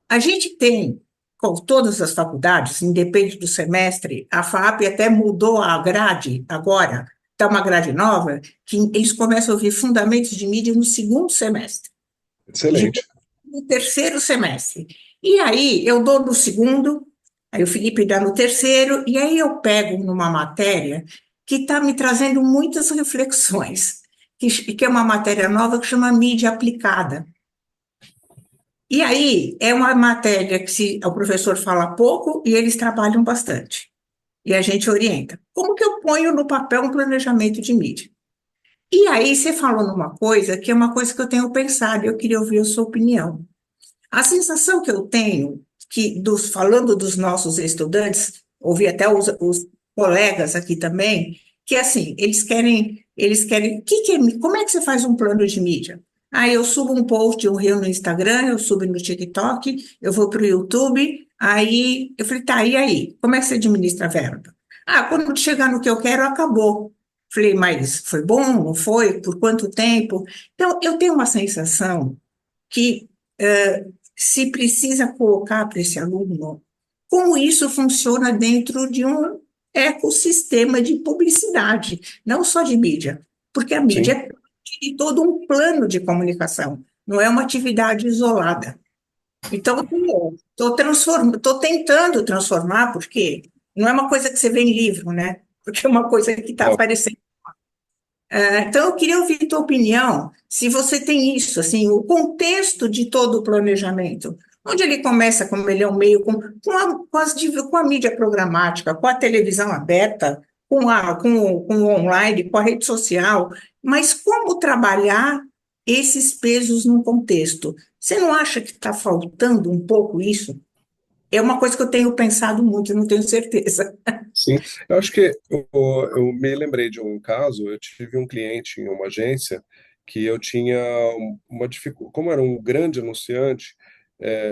A gente tem, com todas as faculdades, independente do semestre, a FAP até mudou a grade agora, está uma grade nova, que eles começam a ouvir fundamentos de mídia no segundo semestre. Excelente. No terceiro semestre. E aí eu dou no segundo, aí o Felipe dá no terceiro, e aí eu pego numa matéria que está me trazendo muitas reflexões, que é uma matéria nova que chama Mídia Aplicada. E aí é uma matéria que o professor fala pouco e eles trabalham bastante. E a gente orienta. Como que eu ponho no papel um planejamento de mídia? E aí você falou numa coisa que é uma coisa que eu tenho pensado, e eu queria ouvir a sua opinião. A sensação que eu tenho, falando dos nossos estudantes, ouvi até os colegas aqui também, que assim, eles querem, como é que você faz um plano de mídia? Aí eu subo um post, eu rio no Instagram, eu subo no TikTok, eu vou para o YouTube, aí eu falei, tá, e aí? Como é que você administra a verba? Quando chegar no que eu quero, acabou. Falei, mas foi bom, não foi? Por quanto tempo? Então, eu tenho uma sensação que se precisa colocar para esse aluno como isso funciona dentro de um ecossistema de publicidade, não só de mídia, porque a mídia é de todo um plano de comunicação, não é uma atividade isolada. Então, estou tentando transformar, porque não é uma coisa que você vê em livro, né? Porque é uma coisa que está Não. aparecendo. Então, eu queria ouvir tua opinião, se você tem isso, assim, o contexto de todo o planejamento, onde ele começa, como ele é um meio, com a mídia programática, com a televisão aberta, com o online, com a rede social, mas como trabalhar esses pesos num contexto? Você não acha que está faltando um pouco isso? É uma coisa que eu tenho pensado muito, não tenho certeza. Sim, eu acho que eu me lembrei de um caso. Eu tive um cliente em uma agência que eu tinha uma dificuldade, como era um grande anunciante,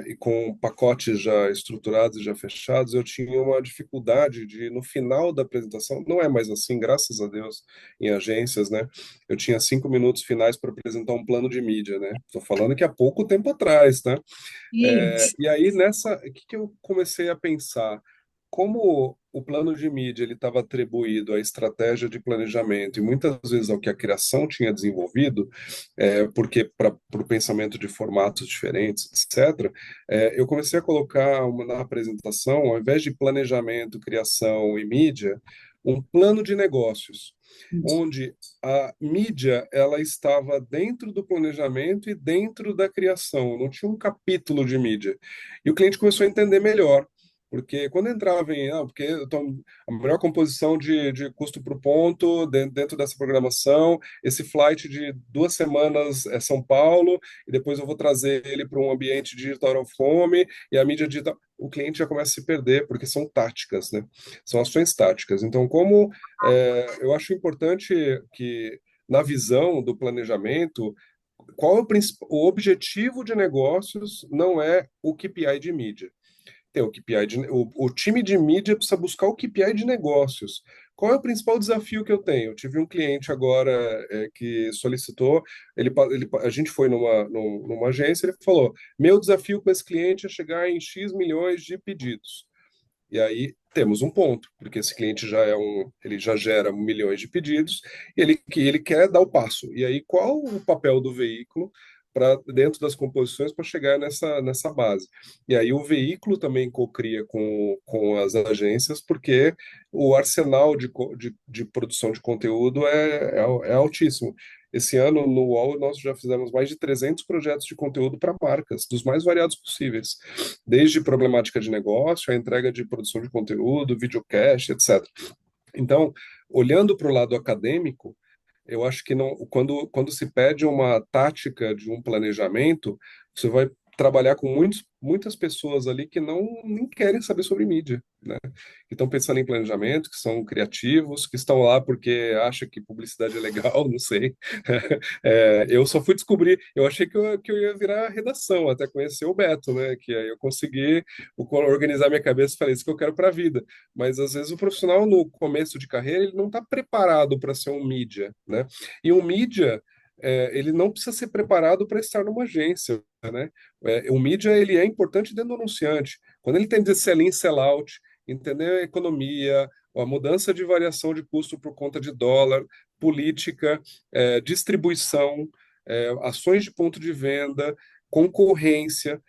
e com pacotes já estruturados e já fechados, eu tinha uma dificuldade de, no final da apresentação, não é mais assim, graças a Deus, em agências, né? Eu tinha 5 minutos finais para apresentar um plano de mídia, né? Estou falando que há pouco tempo atrás, tá? Isso. E aí, o que que eu comecei a pensar? Como o plano de mídia ele estava atribuído à estratégia de planejamento e muitas vezes ao que a criação tinha desenvolvido, porque para o pensamento de formatos diferentes, etc., eu comecei a colocar na apresentação, ao invés de planejamento, criação e mídia, um plano de negócios, onde a mídia ela estava dentro do planejamento e dentro da criação, não tinha um capítulo de mídia. E o cliente começou a entender melhor. Porque quando entrava porque a melhor composição de custo por ponto dentro dessa programação, esse flight de 2 semanas é São Paulo, e depois eu vou trazer ele para um ambiente digital of home, e a mídia digital, o cliente já começa a se perder, porque são táticas, né? São ações táticas. Então, eu acho importante que, na visão do planejamento, qual é o objetivo de negócios não é o KPI de mídia. Tem o KPI o time de mídia precisa buscar o KPI de negócios. Qual é o principal desafio que eu tenho? Eu tive um cliente agora que solicitou, a gente foi numa agência, ele falou: meu desafio com esse cliente é chegar em X milhões de pedidos. E aí temos um ponto, porque esse cliente ele já gera milhões de pedidos e ele quer dar o passo. E aí qual o papel do veículo para dentro das composições para chegar nessa base? E aí o veículo também cocria com as agências, porque o arsenal de produção de conteúdo é altíssimo. Esse ano, no UOL, nós já fizemos mais de 300 projetos de conteúdo para marcas, dos mais variados possíveis, desde problemática de negócio, a entrega de produção de conteúdo, videocast, etc. Então, olhando para o lado acadêmico, eu acho que não, quando se pede uma tática de um planejamento, você vai trabalhar com muitas pessoas ali que nem querem saber sobre mídia, né? Que estão pensando em planejamento, que são criativos, que estão lá porque acham que publicidade é legal, não sei. Eu só fui descobrir, eu achei que eu ia virar redação, até conhecer o Beto, né? Que aí eu consegui organizar minha cabeça e falei: isso que eu quero para a vida. Mas às vezes o profissional no começo de carreira ele não está preparado para ser um mídia, né? E um mídia ele não precisa ser preparado para estar numa agência, né? O mídia ele é importante dentro do anunciante. Quando ele tem de sell-in, sell-out, entender a economia, a mudança de variação de custo por conta de dólar, política, distribuição, ações de ponto de venda, concorrência,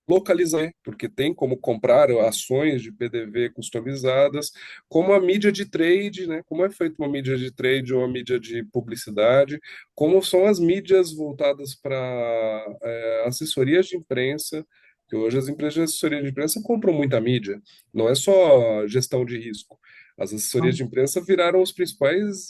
localizar, porque tem como comprar ações de PDV customizadas, como a mídia de trade, né? Como é feita uma mídia de trade ou uma mídia de publicidade, como são as mídias voltadas para assessorias de imprensa, que hoje as empresas de assessoria de imprensa compram muita mídia, não é só gestão de risco. As assessorias de imprensa viraram os principais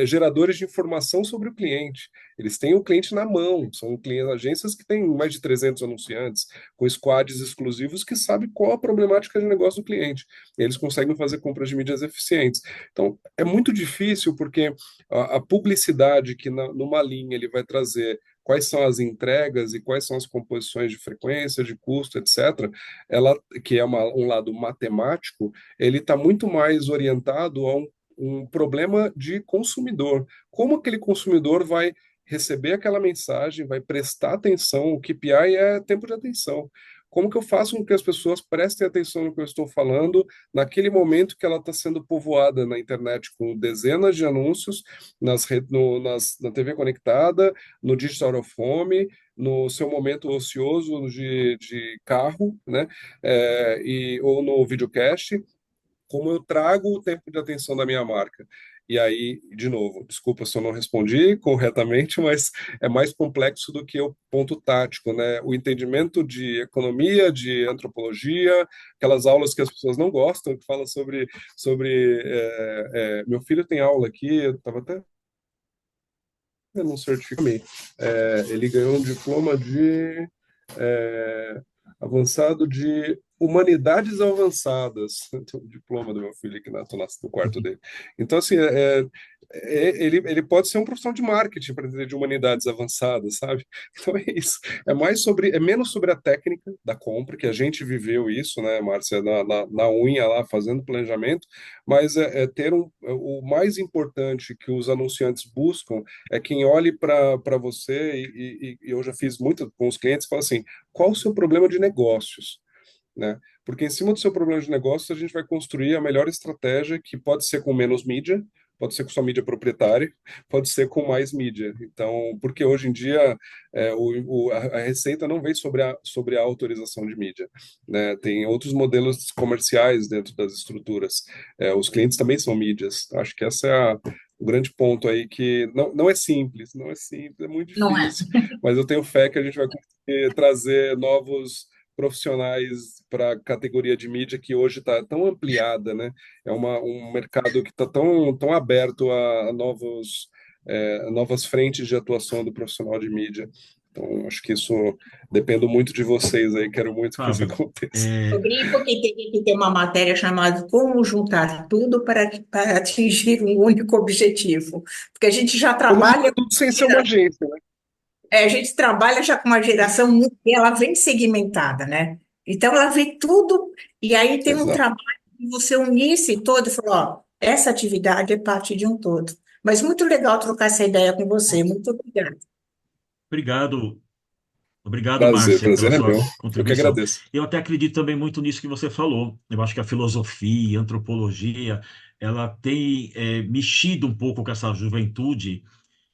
geradores de informação sobre o cliente. Eles têm o cliente na mão, são agências que têm mais de 300 anunciantes, com squads exclusivos que sabem qual a problemática de negócio do cliente. E eles conseguem fazer compras de mídias eficientes. Então, é muito difícil porque a publicidade que numa linha ele vai trazer quais são as entregas e quais são as composições de frequência, de custo, etc., ela, que é um lado matemático, ele está muito mais orientado a um problema de consumidor. Como aquele consumidor vai receber aquela mensagem, vai prestar atenção, o KPI é tempo de atenção. como que eu faço com que as pessoas prestem atenção no que eu estou falando naquele momento que ela está sendo povoada na internet com dezenas de anúncios na TV conectada, no Digital Out of Home, no seu momento ocioso de carro, né? Ou no videocast, como eu trago o tempo de atenção da minha marca. E aí, de novo, desculpa se eu não respondi corretamente, mas é mais complexo do que o ponto tático, né? O entendimento de economia, de antropologia, aquelas aulas que as pessoas não gostam, que falam meu filho tem aula aqui, eu estava até não certificado, ele ganhou um diploma de avançado de humanidades avançadas, o diploma do meu filho aqui no quarto dele. Então, assim, ele pode ser um profissional de marketing para entender de humanidades avançadas, sabe? Então é isso. É menos sobre a técnica da compra, que a gente viveu isso, né, Márcia, na unha lá, fazendo planejamento, mas ter o mais importante que os anunciantes buscam é quem olhe para você, e eu já fiz muito com os clientes, fala assim, qual o seu problema de negócios? Né? Porque em cima do seu problema de negócio, a gente vai construir a melhor estratégia, que pode ser com menos mídia, pode ser com sua mídia proprietária, pode ser com mais mídia. Então, porque hoje em dia a receita não vem sobre a autorização de mídia, né? Tem outros modelos comerciais dentro das estruturas. Os clientes também são mídias. Acho que essa é o grande ponto aí, que não é simples, é muito difícil, mas eu tenho fé que a gente vai conseguir trazer novos profissionais para a categoria de mídia, que hoje está tão ampliada, né? É um mercado que está tão aberto a novas frentes de atuação do profissional de mídia. Então, acho que isso depende muito de vocês aí, quero muito que isso aconteça. Eu brinco que tem que ter uma matéria chamada Como Juntar Tudo para atingir um único objetivo. Porque a gente já trabalha... Tudo sem ser uma agência, né? A gente trabalha já com uma geração que ela vem segmentada, né? Então, ela vê tudo, e aí tem um trabalho de você unir-se todo e falar, ó, essa atividade é parte de um todo. Mas muito legal trocar essa ideia com você. Muito obrigada. Obrigado, Márcia, pela prazer sua é meu. contribuição. Eu que agradeço. Eu até acredito também muito nisso que você falou. Eu acho que a filosofia, a antropologia, ela tem mexido um pouco com essa juventude,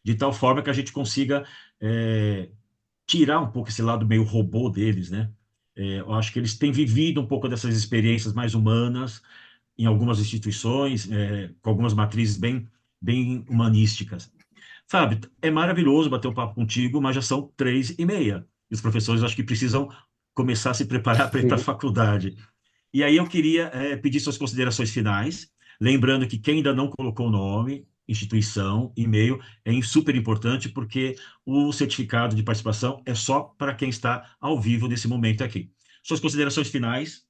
de tal forma que a gente consiga tirar um pouco esse lado meio robô deles, né? Eu acho que eles têm vivido um pouco dessas experiências mais humanas em algumas instituições, com algumas matrizes bem humanísticas. Fábio, é maravilhoso bater um papo contigo, mas já são 3h30. E os professores acho que precisam começar a se preparar para ir para a faculdade. E aí eu queria pedir suas considerações finais, lembrando que quem ainda não colocou o nome, instituição, e-mail, é super importante, porque o certificado de participação é só para quem está ao vivo nesse momento aqui. Suas considerações finais?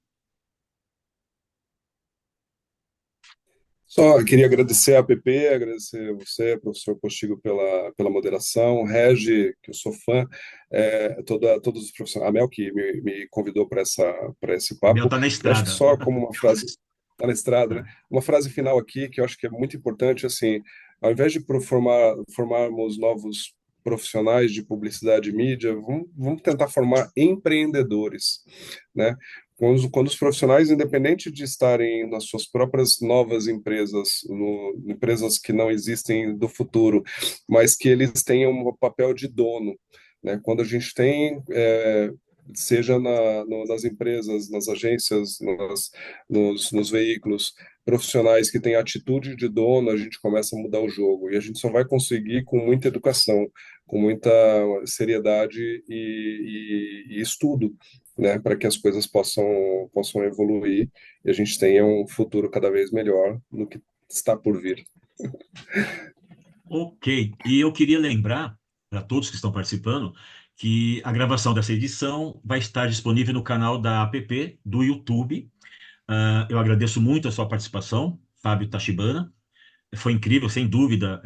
Só queria agradecer a APP, agradecer você, professor Postigo, pela moderação, Regi, que eu sou fã, todos os profissionais, a Mel, que me convidou para esse papo. Mel está na estrada. Acho que só como uma frase, está na estrada, né? Uma frase final aqui, que eu acho que é muito importante, assim, ao invés de formarmos novos profissionais de publicidade e mídia, vamos tentar formar empreendedores, né? Quando os profissionais, independente de estarem nas suas próprias novas empresas, empresas que não existem do futuro, mas que eles tenham um papel de dono, né? Quando a gente tem, seja nas empresas, nas agências, nos veículos, profissionais que têm atitude de dono, a gente começa a mudar o jogo. E a gente só vai conseguir com muita educação, com muita seriedade e estudo, né, para que as coisas possam evoluir e a gente tenha um futuro cada vez melhor do que está por vir. Ok. E eu queria lembrar para todos que estão participando que a gravação dessa edição vai estar disponível no canal da APP do YouTube. Eu agradeço muito a sua participação, Fábio Tachibana. Foi incrível, sem dúvida,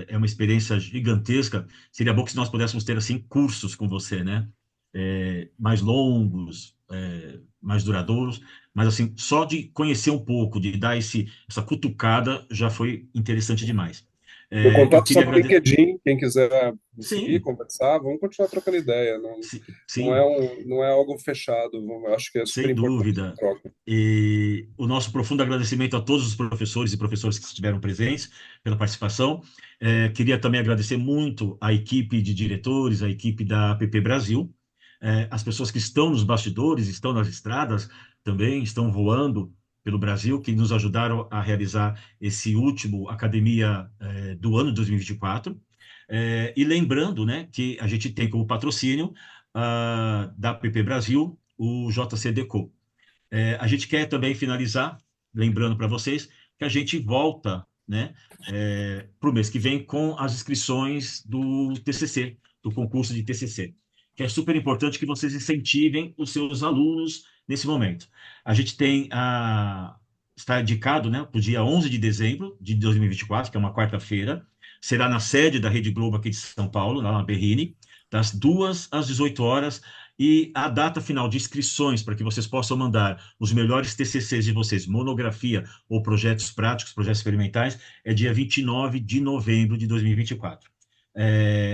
é uma experiência gigantesca. Seria bom que nós pudéssemos ter assim cursos com você, né? Mais longos, mais duradouros, mas assim, só de conhecer um pouco, de dar essa cutucada, já foi interessante demais. O Eu contato queria está no agradecer. LinkedIn, quem quiser me seguir, Sim, conversar, vamos continuar trocando ideia. Não, sim. não é algo fechado, acho que é super Sem importante a dúvida. troca. E o nosso profundo agradecimento a todos os professores e professoras que estiveram presentes pela participação. Queria também agradecer muito a equipe de diretores, a equipe da APP Brasil, as pessoas que estão nos bastidores, estão nas estradas também, estão voando pelo Brasil, que nos ajudaram a realizar esse último Academia do ano de 2024. E lembrando, né, que a gente tem como patrocínio da APP Brasil o JCDecaux. A gente quer também finalizar, lembrando para vocês, que a gente volta, né, para o mês que vem com as inscrições do TCC, do concurso de TCC, que é super importante que vocês incentivem os seus alunos nesse momento. A gente está indicado, né, para o dia 11 de dezembro de 2024, que é uma quarta-feira, será na sede da Rede Globo aqui de São Paulo, lá na Berrini, das 2 às 18 horas, e a data final de inscrições para que vocês possam mandar os melhores TCCs de vocês, monografia ou projetos práticos, projetos experimentais, é dia 29 de novembro de 2024.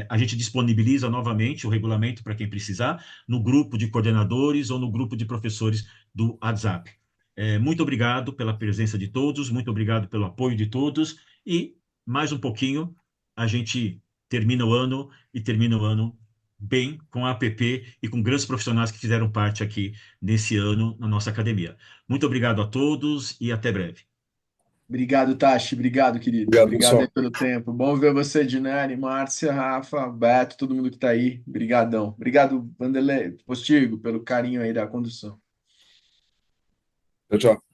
A gente disponibiliza novamente o regulamento para quem precisar no grupo de coordenadores ou no grupo de professores do WhatsApp. Muito obrigado pela presença de todos, muito obrigado pelo apoio de todos e mais um pouquinho a gente termina o ano bem com a APP e com grandes profissionais que fizeram parte aqui nesse ano na nossa academia. Muito obrigado a todos e até breve. Obrigado, Tachi. Obrigado, querido. Obrigado aí pelo tempo. Bom ver você, Dinani, Márcia, Rafa, Beto, todo mundo que está aí. Obrigadão. Obrigado, Vanderlei Postigo, pelo carinho aí da condução. Tchau, tchau.